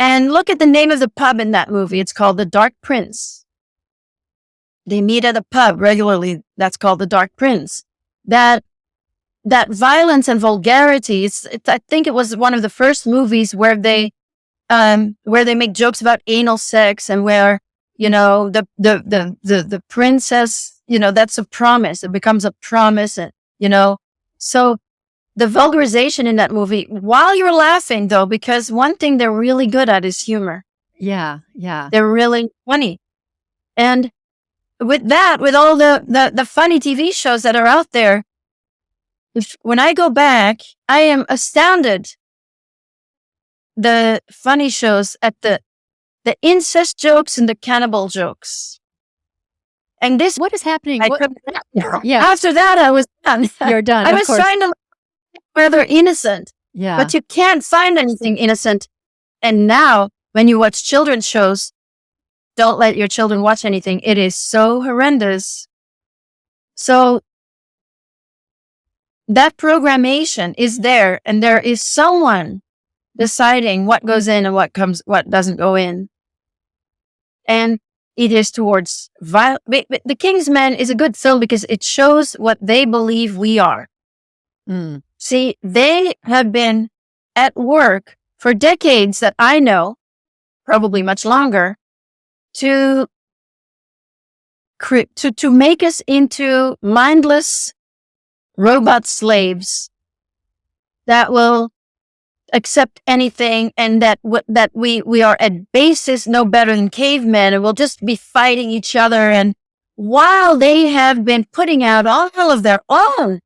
And look at the name of the pub in that movie. It's called The Dark Prince. They meet at a pub regularly. That's called The Dark Prince. That violence and vulgarity, I think it was one of the first movies where they make jokes about anal sex, and where, the princess, that's a promise. It becomes a promise. And, so the vulgarization in that movie, while you're laughing though, because one thing they're really good at is humor. Yeah. They're really funny. And with all the funny TV shows that are out there, when I go back, I am astounded. The funny shows at the incest jokes and the cannibal jokes. And this, what is happening? Yeah. After that, I was done. You're done. I was trying to look where they're innocent. Yeah. But you can't find anything innocent. And now, when you watch children's shows, don't let your children watch anything. It is so horrendous. So that programmation is there, and there is someone deciding what goes in and what doesn't go in. And it is towards violence. The King's Men is a good film because it shows what they believe we are. Mm. See, they have been at work for decades that I know, probably much longer, to make us into mindless robot slaves that will accept anything, and that we are at basis no better than cavemen, and we'll just be fighting each other. And while they have been putting out all of their own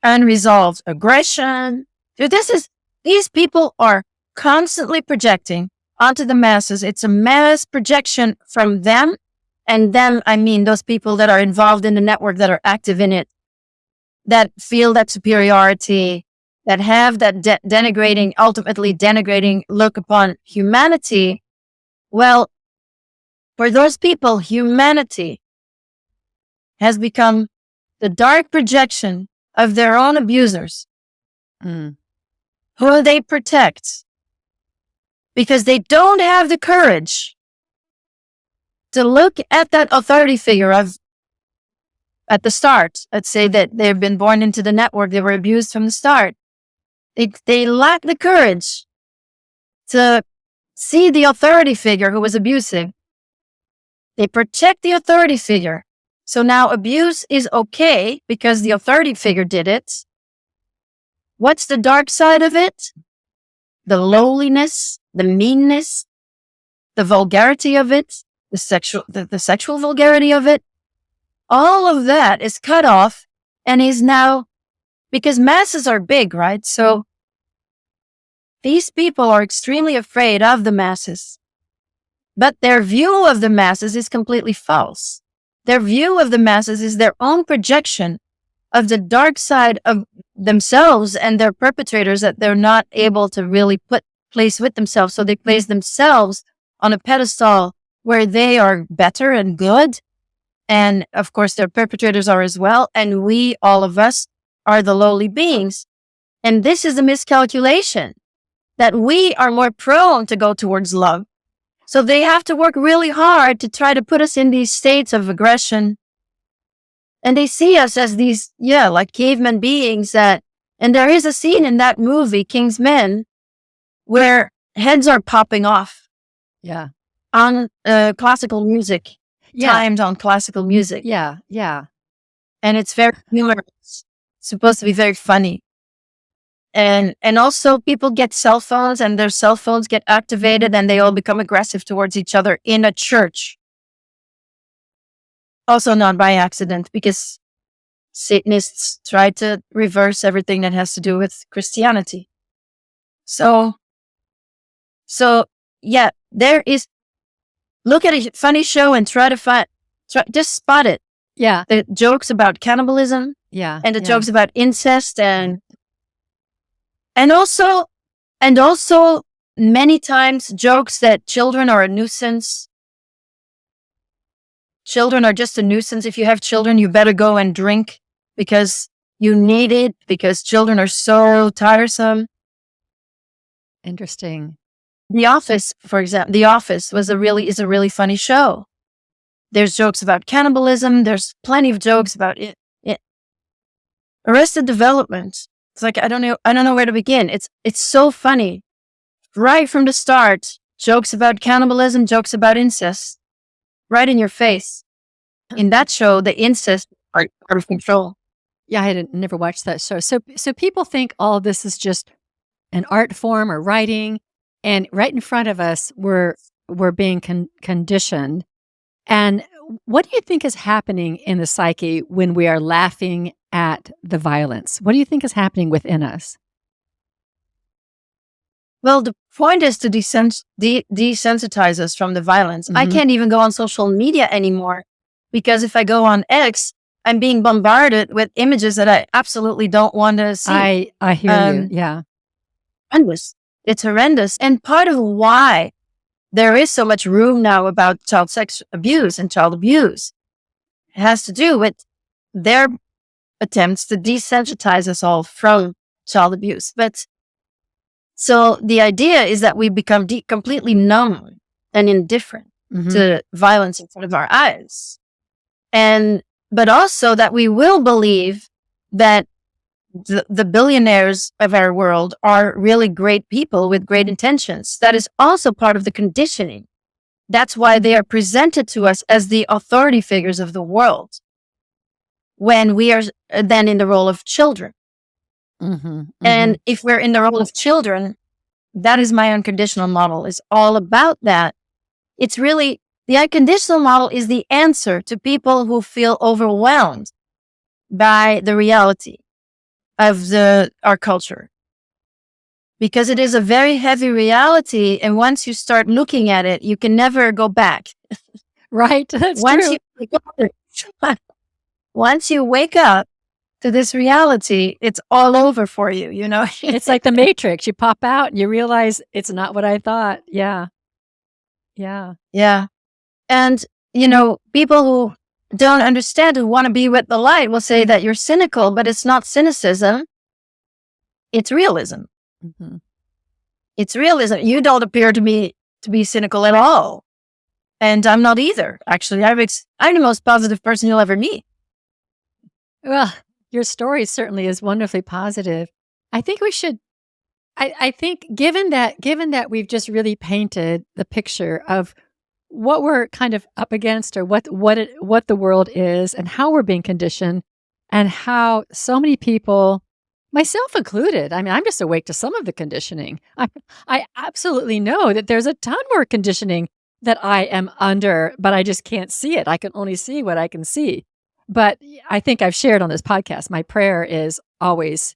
unresolved aggression, these people are constantly projecting onto the masses. It's a mass projection from them, and them, I mean those people that are involved in the network, that are active in it, that feel that superiority, that have that ultimately denigrating look upon humanity. Well, for those people, humanity has become the dark projection of their own abusers, who they protect, because they don't have the courage to look at that authority figure at the start. Let's say that they've been born into the network, they were abused from the start. They lack the courage to see the authority figure who was abusive. They protect the authority figure. So now abuse is okay because the authority figure did it. What's the dark side of it? The lowliness, the meanness, the vulgarity of it, the sexual vulgarity of it. All of that is cut off and is now, because masses are big, right? So these people are extremely afraid of the masses, but their view of the masses is completely false. Their view of the masses is their own projection of the dark side of themselves and their perpetrators that they're not able to really place with themselves. So they place themselves on a pedestal where they are better and good. And of course, their perpetrators are as well. And we, all of us, are the lowly beings. And this is a miscalculation, that we are more prone to go towards love. So they have to work really hard to try to put us in these states of aggression. And they see us as these, like caveman beings and there is a scene in that movie, King's Men, where heads are popping off. Yeah. On classical music. Yeah. Timed on classical music. Yeah. And it's very humorous. It's supposed to be very funny. And also people get cell phones, and their cell phones get activated, and they all become aggressive towards each other in a church. Also not by accident, because Satanists try to reverse everything that has to do with Christianity. So yeah, There is, look at a funny show and just spot it. Yeah. The jokes about cannibalism. Yeah. And the jokes about incest and also many times jokes that children are a nuisance. Children are just a nuisance. If you have children, you better go and drink because you need it, because children are so tiresome. Interesting. The Office, for example, The Office is a really funny show. There's jokes about cannibalism. There's plenty of jokes about it. Arrested Development. It's like, I don't know where to begin. It's so funny. Right from the start, jokes about cannibalism, jokes about incest. Right in your face. In that show, the incest are out of control. Yeah, I had never watched that show. So people think all of this is just an art form or writing, and right in front of us, we're being conditioned. And what do you think is happening in the psyche when we are laughing at the violence? What do you think is happening within us? Well, the point is to desensitize us from the violence. I can't even go on social media anymore because if I go on X, I'm being bombarded with images that I absolutely don't want to see. I hear you. Yeah. It's horrendous. And part of why there is so much room now about child sex abuse and child abuse has to do with their attempts to desensitize us all from child abuse. But so the idea is that we become completely numb and indifferent to violence in front of our eyes. But also that we will believe that the billionaires of our world are really great people with great intentions. That is also part of the conditioning. That's why they are presented to us as the authority figures of the world when we are then in the role of children. And if we're in the role of children, that is my unconditional model. It's all about that. It's really, the unconditional model is the answer to people who feel overwhelmed by the reality of our culture. Because it is a very heavy reality. And once you start looking at it, you can never go back. Right. That's true. Once you wake up to this reality, it's all over for you, you know? It's like the Matrix. You pop out and you realize it's not what I thought. Yeah. Yeah. Yeah. And, people who don't understand, who want to be with the light will say that you're cynical, but it's not cynicism. It's realism. It's realism. You don't appear to me to be cynical at all. And I'm not either. Actually, I'm the most positive person you'll ever meet. Well, your story certainly is wonderfully positive. I think we should, I think given that we've just really painted the picture of what we're kind of up against or what the world is and how we're being conditioned and how so many people, myself included, I mean, I'm just awake to some of the conditioning. I absolutely know that there's a ton more conditioning that I am under, but I just can't see it. I can only see what I can see. But I think I've shared on this podcast, my prayer is always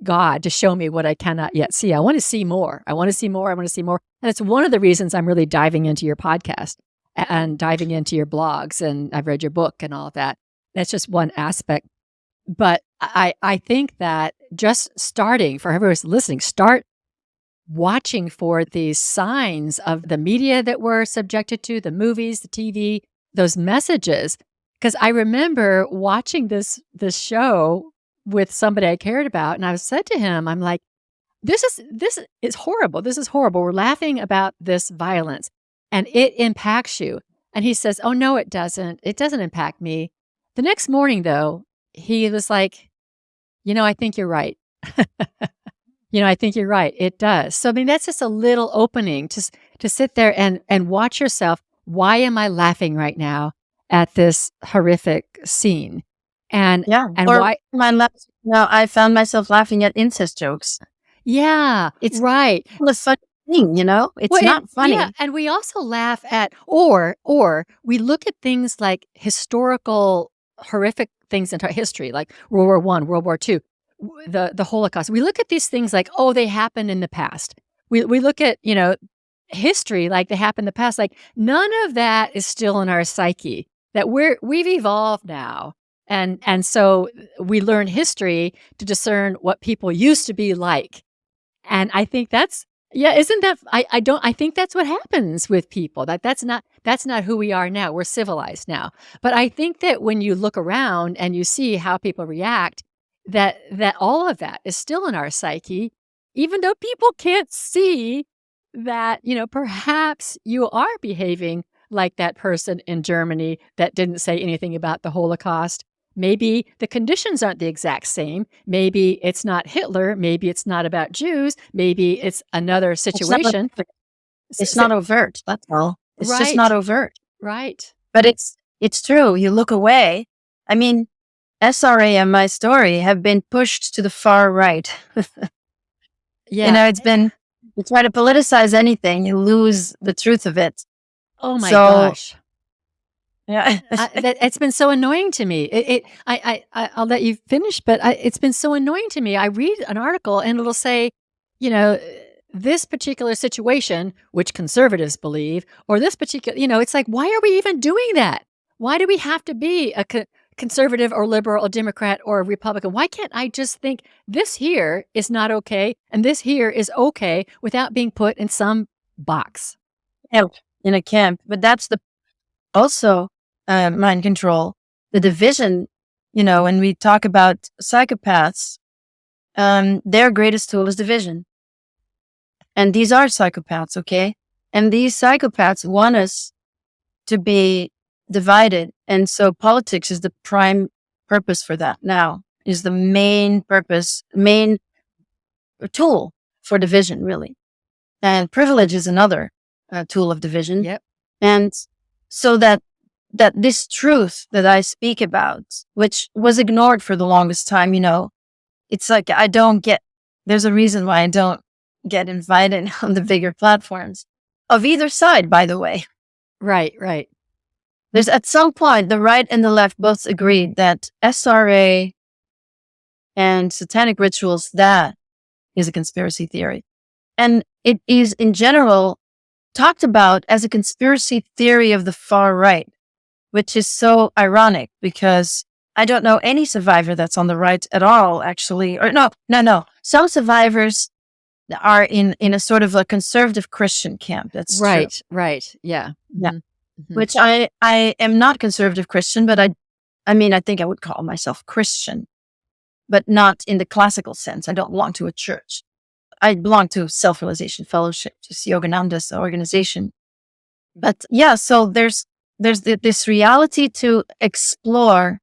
God to show me what I cannot yet see. I want to see more. I want to see more. I want to see more. And it's one of the reasons I'm really diving into your podcast and diving into your blogs. And I've read your book and all of that. That's just one aspect. But I think that just starting, for whoever's listening, start watching for these signs of the media that we're subjected to, the movies, the TV, those messages. Because I remember watching this show with somebody I cared about, and I said to him, I'm like, this is horrible. This is horrible. We're laughing about this violence, and it impacts you. And he says, oh, no, it doesn't. It doesn't impact me. The next morning, though, he was like, I think you're right. I think you're right. It does. So, I mean, that's just a little opening to sit there and watch yourself. Why am I laughing right now at this horrific scene? And why? I found myself laughing at incest jokes. Yeah, it's right. A funny thing, It's not funny. Yeah, and we also laugh at, or we look at things like historical horrific things in our history, like World War I, World War II, the Holocaust. We look at these things like, oh, they happened in the past. We look at, history like they happened in the past, like none of that is still in our psyche. That we've evolved now. And so we learn history to discern what people used to be like. And I think that's yeah, isn't that I think that's what happens with people. That's not who we are now. We're civilized now. But I think that when you look around and you see how people react, that all of that is still in our psyche, even though people can't see that, perhaps you are behaving like that person in Germany that didn't say anything about the Holocaust. Maybe the conditions aren't the exact same. Maybe it's not Hitler. Maybe it's not about Jews. Maybe it's another It's not, situation. it's not overt. That's all. It's just not Right, overt. right. But it's true. You look away. I mean, SRA and my story have been pushed to the far right. Yeah. It's been, you try to politicize anything, you lose the truth of it. Oh my So, gosh. yeah. It's been so annoying to me. I'll let you finish, but it's been so annoying to me. I read an article and it'll say, you know, this particular situation, which conservatives believe, or this particular, it's like, why are we even doing that? Why do we have to be a conservative or liberal or Democrat or a Republican? Why can't I just think this here is not okay and this here is okay without being put in some box? Camp, in a camp. But that's also mind control, the division. When we talk about psychopaths, their greatest tool is division. And these are psychopaths, okay? And these psychopaths want us to be divided. And so politics is the prime purpose for that now, is the main purpose, main tool for division, really. And privilege is another tool of division. Yep. And so that this truth that I speak about, which was ignored for the longest time, it's like there's a reason why I don't get invited on the bigger platforms of either side, by the way. Right, right. There's at some point, the right and the left both agreed that SRA and satanic rituals, that is a conspiracy theory. And it is in general talked about as a conspiracy theory of the far right, which is so ironic because I don't know any survivor that's on the right at all, actually. Or no. Some survivors are in a sort of a conservative Christian camp. That's right, true. right. Yeah. Yeah. Mm-hmm. Which I am not conservative Christian, but I mean, I think I would call myself Christian, but not in the classical sense. I don't belong to a church. I belong to Self-Realization Fellowship, just Yogananda's organization. But yeah, so there's this reality to explore,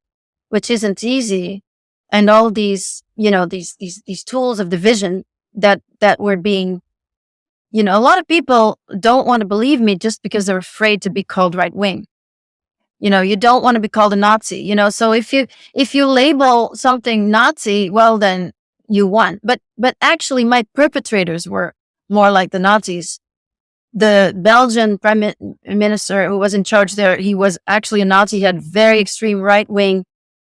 which isn't easy, and all these, these tools of division that were being, a lot of people don't want to believe me just because they're afraid to be called right wing. You don't want to be called a Nazi, so if you label something Nazi, well, then you won. But actually my perpetrators were more like the Nazis. The Belgian prime minister who was in charge there, he was actually a Nazi. He had very extreme right wing.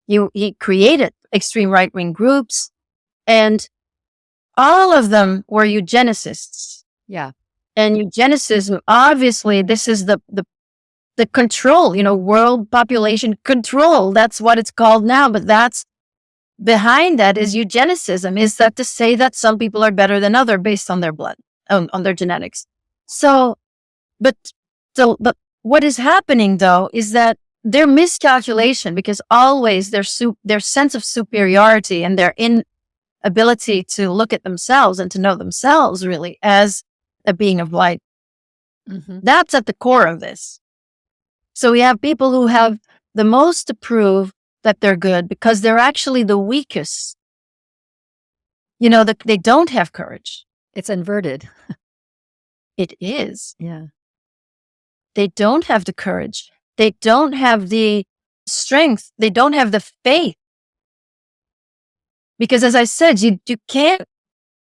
He created extreme right wing groups, and all of them were eugenicists. Yeah. And eugenicism, obviously, this is the control, world population control. That's what it's called now. But that's behind that is eugenicism. Is that to say that some people are better than others based on their blood, on their genetics? So, but what is happening though is that their miscalculation, because always their sense of superiority and their inability to look at themselves and to know themselves really as a being of light. Mm-hmm. That's at the core of this. So we have people who have the most to prove that they're good because they're actually the weakest. They don't have courage. It's inverted. It is. Yeah. They don't have the courage. They don't have the strength. They don't have the faith. Because as I said, you can't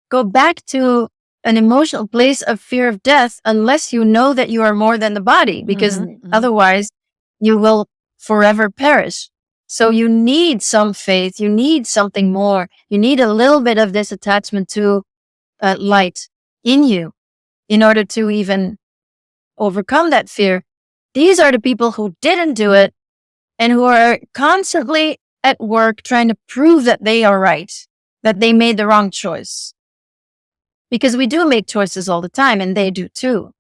go back to an emotional place of fear of death unless you know that you are more than the body, because otherwise you will forever perish. So you need some faith. You need something more. You need a little bit of this attachment to light in you in order to even overcome that fear. These are the people who didn't do it and who are constantly at work trying to prove that they are right, that they made the wrong choice. Because we do make choices all the time, and they do too.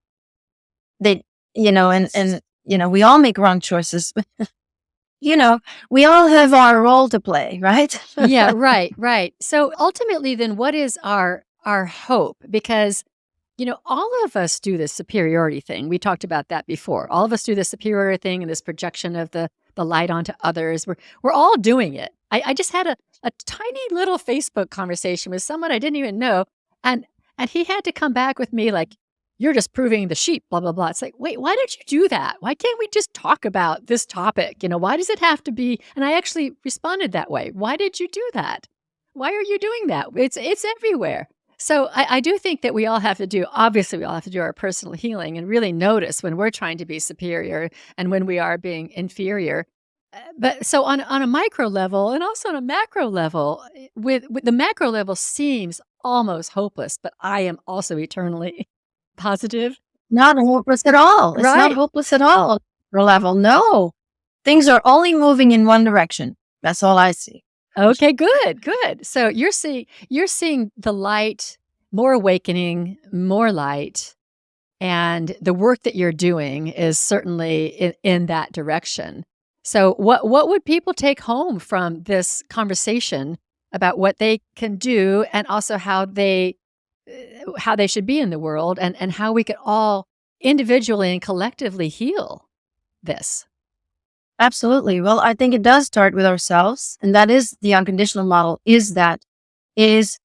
They, we all make wrong choices. We all have our role to play, right? Yeah, right. So ultimately, then, what is our hope? Because all of us do this superiority thing. We talked about that before. All of us do this superiority thing and this projection of the light onto others. We're all doing it. I just had a tiny little Facebook conversation with someone I didn't even know, and he had to come back with me like, "You're just proving the sheep, blah, blah, blah." It's like, wait, why did you do that? Why can't we just talk about this topic? Why does it have to be? And I actually responded that way. Why did you do that? Why are you doing that? It's everywhere. So I do think that we all have to do our personal healing and really notice when we're trying to be superior and when we are being inferior. But so on a micro level and also on a macro level, with the macro level seems almost hopeless, but I am also eternally positive. Not hopeless at all. It's not hopeless at all. Level, no. Things are only moving in one direction. That's all I see. Okay, good. So you're seeing the light, more awakening, more light, and the work that you're doing is certainly in that direction. So what would people take home from this conversation about what they can do and also how they should be in the world and how we could all individually and collectively heal this? Absolutely. Well, I think it does start with ourselves. And that is the unconditional model, is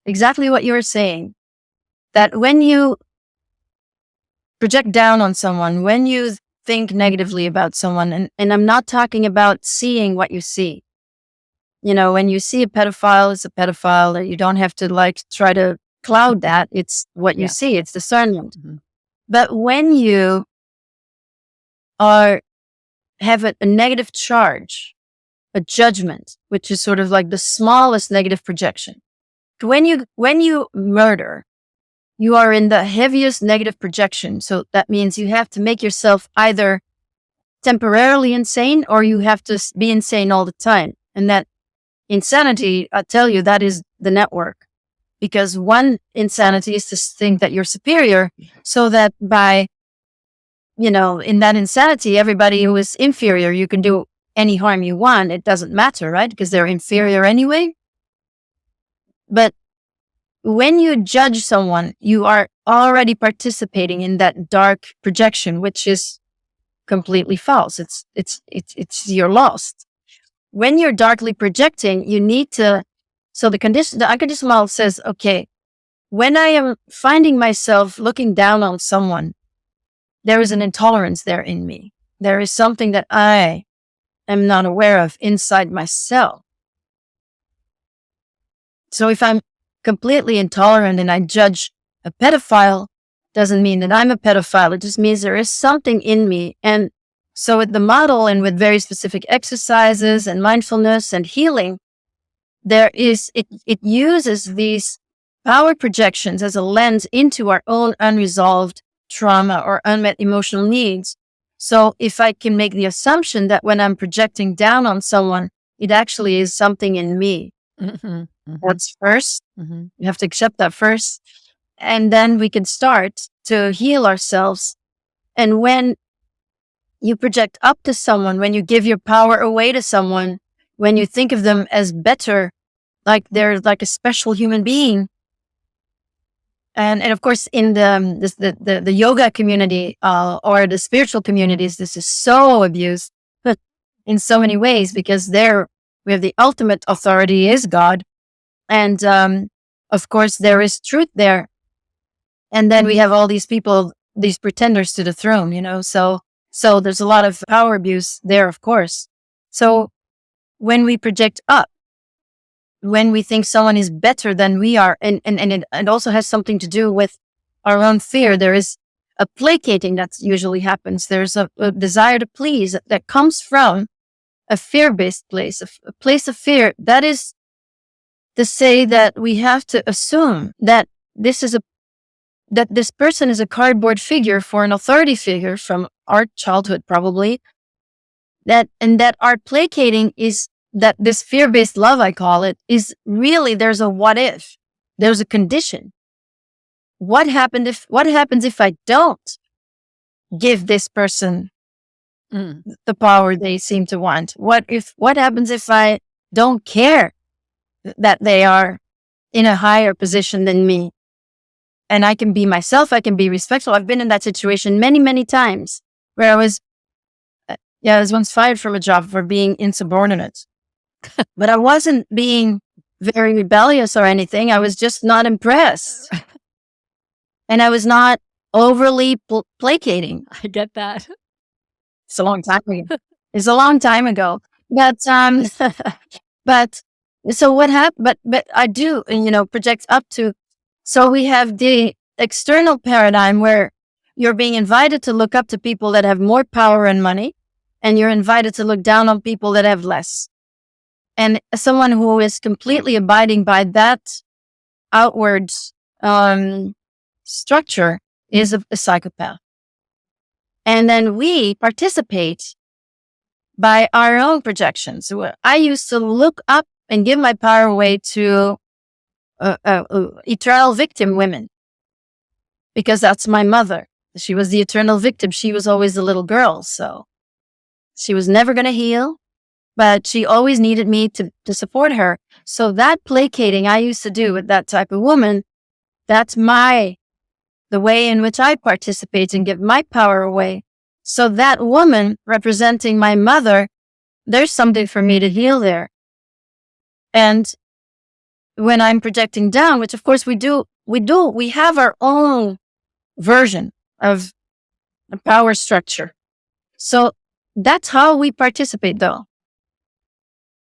exactly what you're saying. That when you project down on someone, when you think negatively about someone, and I'm not talking about seeing what you see. When you see a pedophile, it's a pedophile. You don't have to try to cloud that. It's what you see. It's discernment. Mm-hmm. But when you have a negative charge, a judgment, which is sort of like the smallest negative projection. When you murder, you are in the heaviest negative projection. So that means you have to make yourself either temporarily insane or you have to be insane all the time. And that insanity, I tell you, that is the network. Because one insanity is to think that you're superior, so that by in that insanity, everybody who is inferior, you can do any harm you want. It doesn't matter, right? Because they're inferior anyway. But when you judge someone, you are already participating in that dark projection, which is completely false. It's you're lost. When you're darkly projecting, you need to. So the unconditional model says, okay, when I am finding myself looking down on someone, there is an intolerance there in me. There is something that I am not aware of inside myself. So if I'm completely intolerant and I judge a pedophile, doesn't mean that I'm a pedophile. It just means there is something in me. And so with the model and with very specific exercises and mindfulness and healing, it uses these power projections as a lens into our own unresolved trauma or unmet emotional needs. So if I can make the assumption that when I'm projecting down on someone, it actually is something in me. Mm-hmm. Mm-hmm. That's first. Mm-hmm. You have to accept that first. And then we can start to heal ourselves. And when you project up to someone, when you give your power away to someone, when you think of them as better, like they're like a special human being. And of course, in the yoga community or the spiritual communities, this is so abused, but in so many ways, because we have the ultimate authority is God, and of course there is truth there, and then we have all these people, these pretenders to the throne, So there's a lot of power abuse there, of course. So when we project up, when we think someone is better than we are, and it also has something to do with our own fear. There is a placating that usually happens. There's a desire to please that comes from a fear-based place, a place of fear. That is to say that we have to assume that this is that this person is a cardboard figure for an authority figure from our childhood, probably, that our placating is that this fear-based love, I call it, is really, there's a what if, there's a condition. What happens if I don't give this person the power they seem to want? What happens if I don't care that they are in a higher position than me? And I can be myself, I can be respectful. I've been in that situation many, many times where I was once fired from a job for being insubordinate. But I wasn't being very rebellious or anything. I was just not impressed. And I was not overly placating. I get that. It's a long time ago. It's a long time ago. But but so what happened? But I do, project up to. So we have the external paradigm where you're being invited to look up to people that have more power and money, and you're invited to look down on people that have less. And someone who is completely abiding by that outward structure is a psychopath. And then we participate by our own projections. I used to look up and give my power away to eternal victim women, because that's my mother. She was the eternal victim. She was always the little girl. So she was never going to heal, but she always needed me to support her. So that placating I used to do with that type of woman, that's the way in which I participate and give my power away. So that woman representing my mother, there's something for me to heal there. And when I'm projecting down, which of course we have our own version of a power structure. So that's how we participate, though.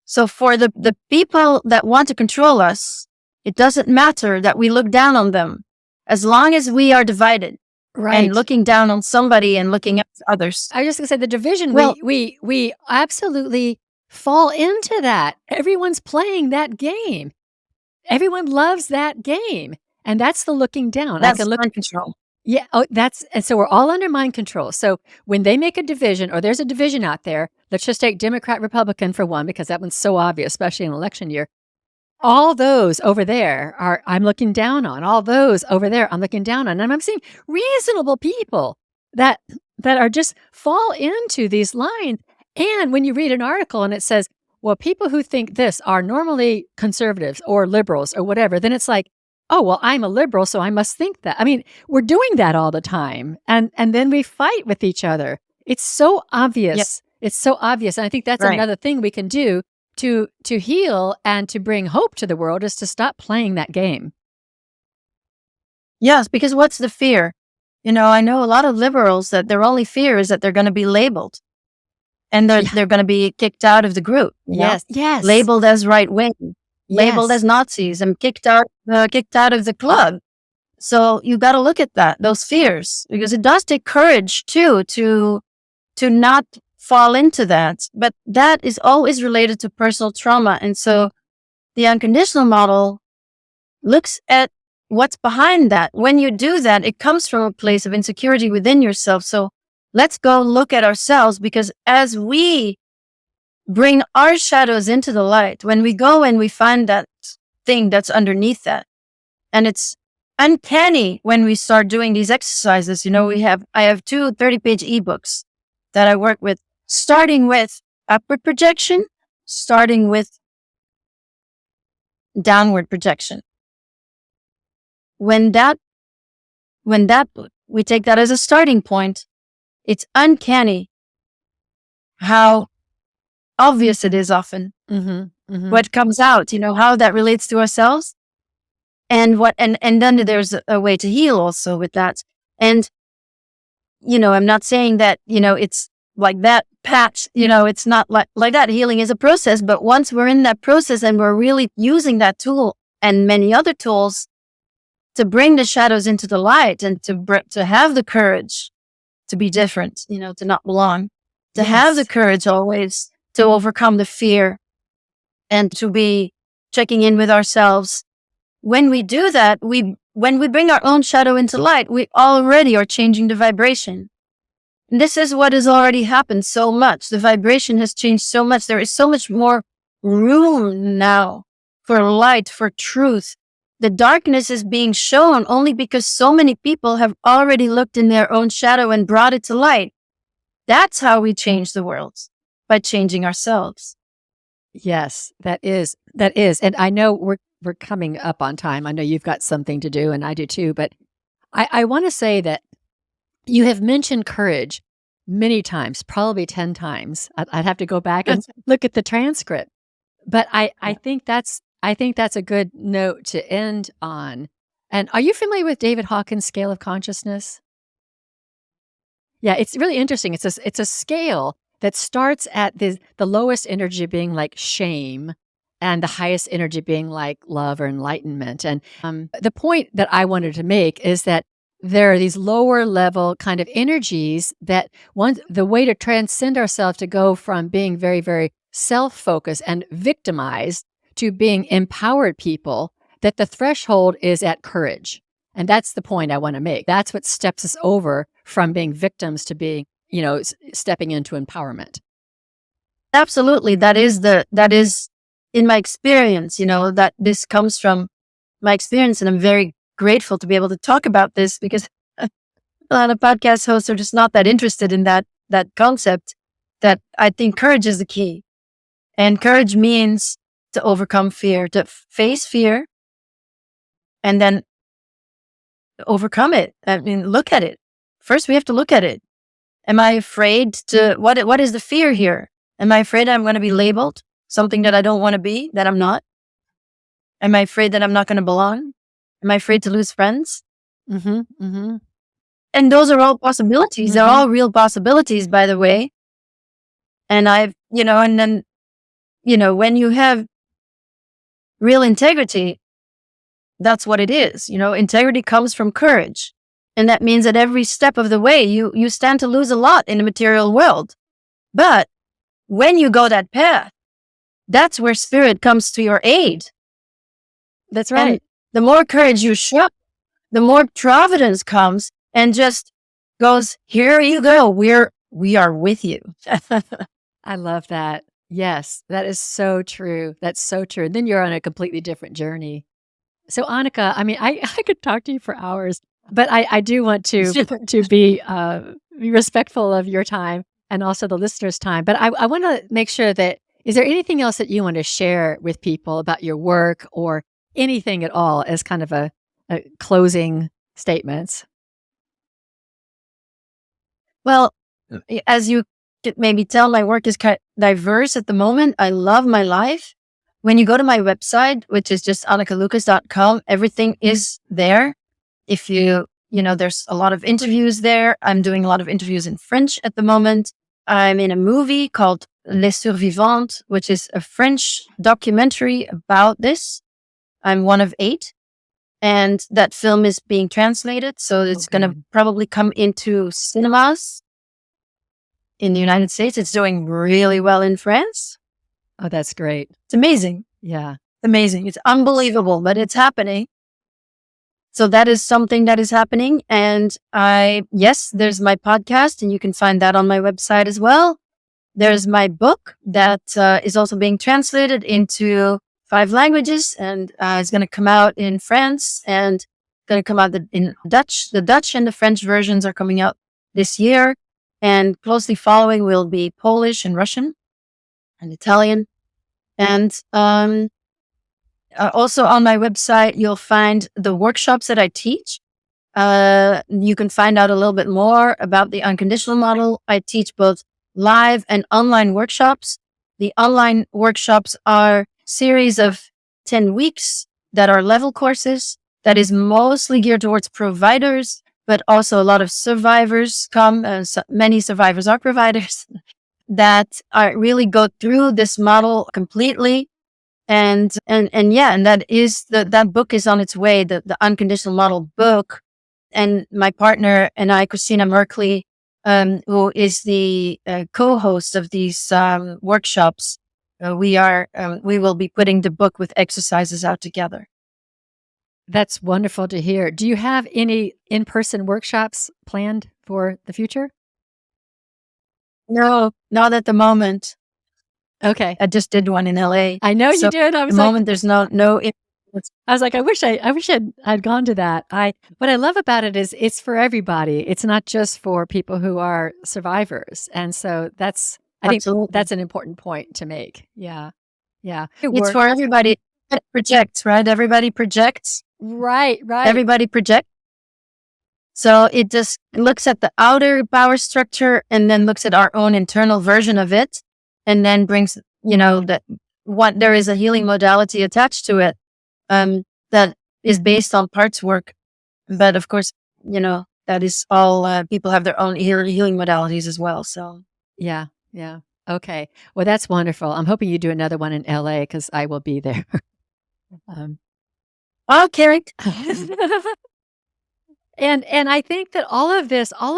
So for the people that want to control us, it doesn't matter that we look down on them, as long as we are divided. Right. And looking down on somebody and looking up to others. I was just going to say the division, we absolutely fall into that. Everyone's playing that game. Everyone loves that game. And that's the looking down. That's mind control. Yeah. And so we're all under mind control. So when they make a division, or there's a division out there, let's just take Democrat, Republican for one, because that one's so obvious, especially in election year. All those over there I'm looking down on. All those over there I'm looking down on. And I'm seeing reasonable people that are just fall into these lines. And when you read an article and it says, well, people who think this are normally conservatives or liberals or whatever, then it's like, oh, well, I'm a liberal, so I must think that. I mean, we're doing that all the time. And then we fight with each other. It's so obvious. Yep. It's so obvious. And I think that's another thing we can do to heal and to bring hope to the world, is to stop playing that game. Yes, because what's the fear? I know a lot of liberals that their only fear is that they're going to be labeled. And they're going to be kicked out of the group. Yes. Labeled as right wing, labeled as Nazis, and kicked out of the club. So you got to look at those fears, because it does take courage too to not fall into that. But that is always related to personal trauma. And so the unconditional model looks at what's behind that. When you do that, it comes from a place of insecurity within yourself. So let's go look at ourselves, because as we bring our shadows into the light, when we go and we find that thing that's underneath that, and it's uncanny when we start doing these exercises. I have 2 30-page ebooks that I work with, starting with upward projection, starting with downward projection. When we take that as a starting point, it's uncanny how obvious it is often. What comes out, how that relates to ourselves, and then there's a way to heal also with that. And, I'm not saying that, it's like that patch, it's not like that. Healing is a process, but once we're in that process and we're really using that tool and many other tools to bring the shadows into the light, and to have the courage to be different, to not belong, to have the courage always to overcome the fear, and to be checking in with ourselves. When we do that, we when we bring our own shadow into light, we already are changing the vibration. And this is what has already happened so much. The vibration has changed so much. There is so much more room now for light, for truth. The darkness is being shown only because so many people have already looked in their own shadow and brought it to light. That's how we change the world, by changing ourselves. Yes, that is. And I know we're coming up on time. I know you've got something to do and I do too, but I want to say that you have mentioned courage many times, probably 10 times. I'd have to go back and look at the transcript. But I think that's a good note to end on. And are you familiar with David Hawkins' scale of consciousness? Yeah, it's really interesting. It's a scale that starts at the lowest energy being like shame and the highest energy being like love or enlightenment. And the point that I wanted to make is that there are these lower level kind of energies that the way to transcend ourselves, to go from being very, very self-focused and victimized to being empowered people, that the threshold is at courage. And that's the point I want to make. That's what steps us over from being victims to being, stepping into empowerment. Absolutely. That is in my experience, that this comes from my experience. And I'm very grateful to be able to talk about this, because a lot of podcast hosts are just not that interested in that concept. That I think courage is the key. And courage means to overcome fear, to face fear, and then overcome it. I mean, look at it. First, we have to look at it. Am I afraid what is the fear here? Am I afraid I'm going to be labeled something that I don't want to be, that I'm not? Am I afraid that I'm not going to belong? Am I afraid to lose friends? Mm-hmm, mm-hmm. And those are all possibilities. They're all real possibilities, by the way. And and then, when you have real integrity, that's what it is. Integrity comes from courage. And that means that every step of the way, you stand to lose a lot in the material world. But when you go that path, that's where spirit comes to your aid. That's right. And the more courage you show, the more providence comes and just goes, here you go. We are with you. I love that. Yes, that is so true. That's so true. And then you're on a completely different journey. So Anneke, I mean, I could talk to you for hours, but I do want to be respectful of your time and also the listeners' time. But I want to make sure that, is there anything else that you want to share with people about your work, or anything at all, as kind of a closing statements? Well, as you could maybe tell, my work is quite diverse at the moment. I love my life. When you go to my website, which is just AnnekeLucas.com, everything is there. If there's a lot of interviews there. I'm doing a lot of interviews in French at the moment. I'm in a movie called Les Survivantes, which is a French documentary about this. I'm one of 8. And that film is being translated. So it's going to probably come into cinemas in the United States. It's doing really well in France. Oh, that's great. It's amazing. Yeah. Amazing. It's unbelievable, but it's happening. So that is something that is happening. And there's my podcast, and you can find that on my website as well. There's my book that is also being translated into 5 languages, and it's going to come out in France and going to come out in Dutch. The Dutch and the French versions are coming out this year, and closely following will be Polish and Russian and Italian. And also on my website, you'll find the workshops that I teach. You can find out a little bit more about the Unconditional Model. I teach both live and online workshops. The online workshops are series of 10 weeks that are level courses that is mostly geared towards providers, but also a lot of survivors come. Many survivors are providers that really go through this model completely. And that book is on its way, the Unconditional Model book. And my partner and I, Christina Merkley, who is the co-host of these workshops, we will be putting the book with exercises out together. That's wonderful to hear. Do you have any in-person workshops planned for the future? No, not at the moment. Okay. I just did one in LA. I know you So did. I at the was like, moment, there's no. I was like, I wish I'd gone to that. What I love about it is it's for everybody. It's not just for people who are survivors. And so I think Absolutely. that's an important point to make. Yeah. Yeah. It's for everybody. It projects, right? Everybody projects. Right. Everybody projects. So it just looks at the outer power structure and then looks at our own internal version of it, and then brings, that what there is a healing modality attached to it, that is based on parts work. But of course, that is all, people have their own healing modalities as well. So Yeah. Yeah. Okay. Well, that's wonderful. I'm hoping you do another one in LA because I will be there. um, Carrie. And I think that all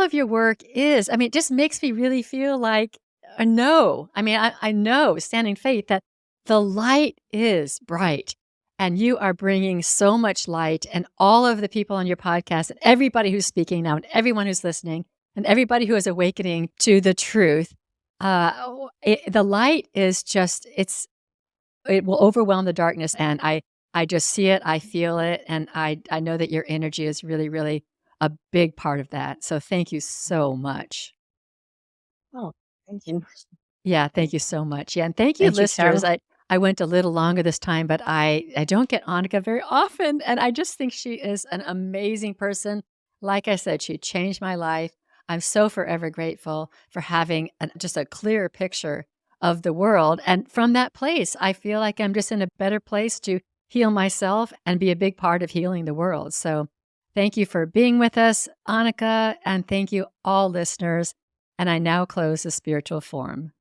of your work is, it just makes me really feel like I know. I know, standing faith, that the light is bright and you are bringing so much light, and all of the people on your podcast and everybody who's speaking now and everyone who's listening and everybody who is awakening to the truth. The light is just, it will overwhelm the darkness. And I just see it, I feel it, and I know that your energy is really, really a big part of that. So thank you so much. Oh, thank you. Yeah, thank you so much. Yeah, and thank you, Thank you, listeners. Carol. I went a little longer this time, but I don't get Anneke very often, and I just think she is an amazing person. Like I said, she changed my life. I'm so forever grateful for having just a clearer picture of the world, and from that place, I feel like I'm just in a better place to heal myself and be a big part of healing the world. So, thank you for being with us, Anneke, and thank you all listeners. And I now close the spiritual forum.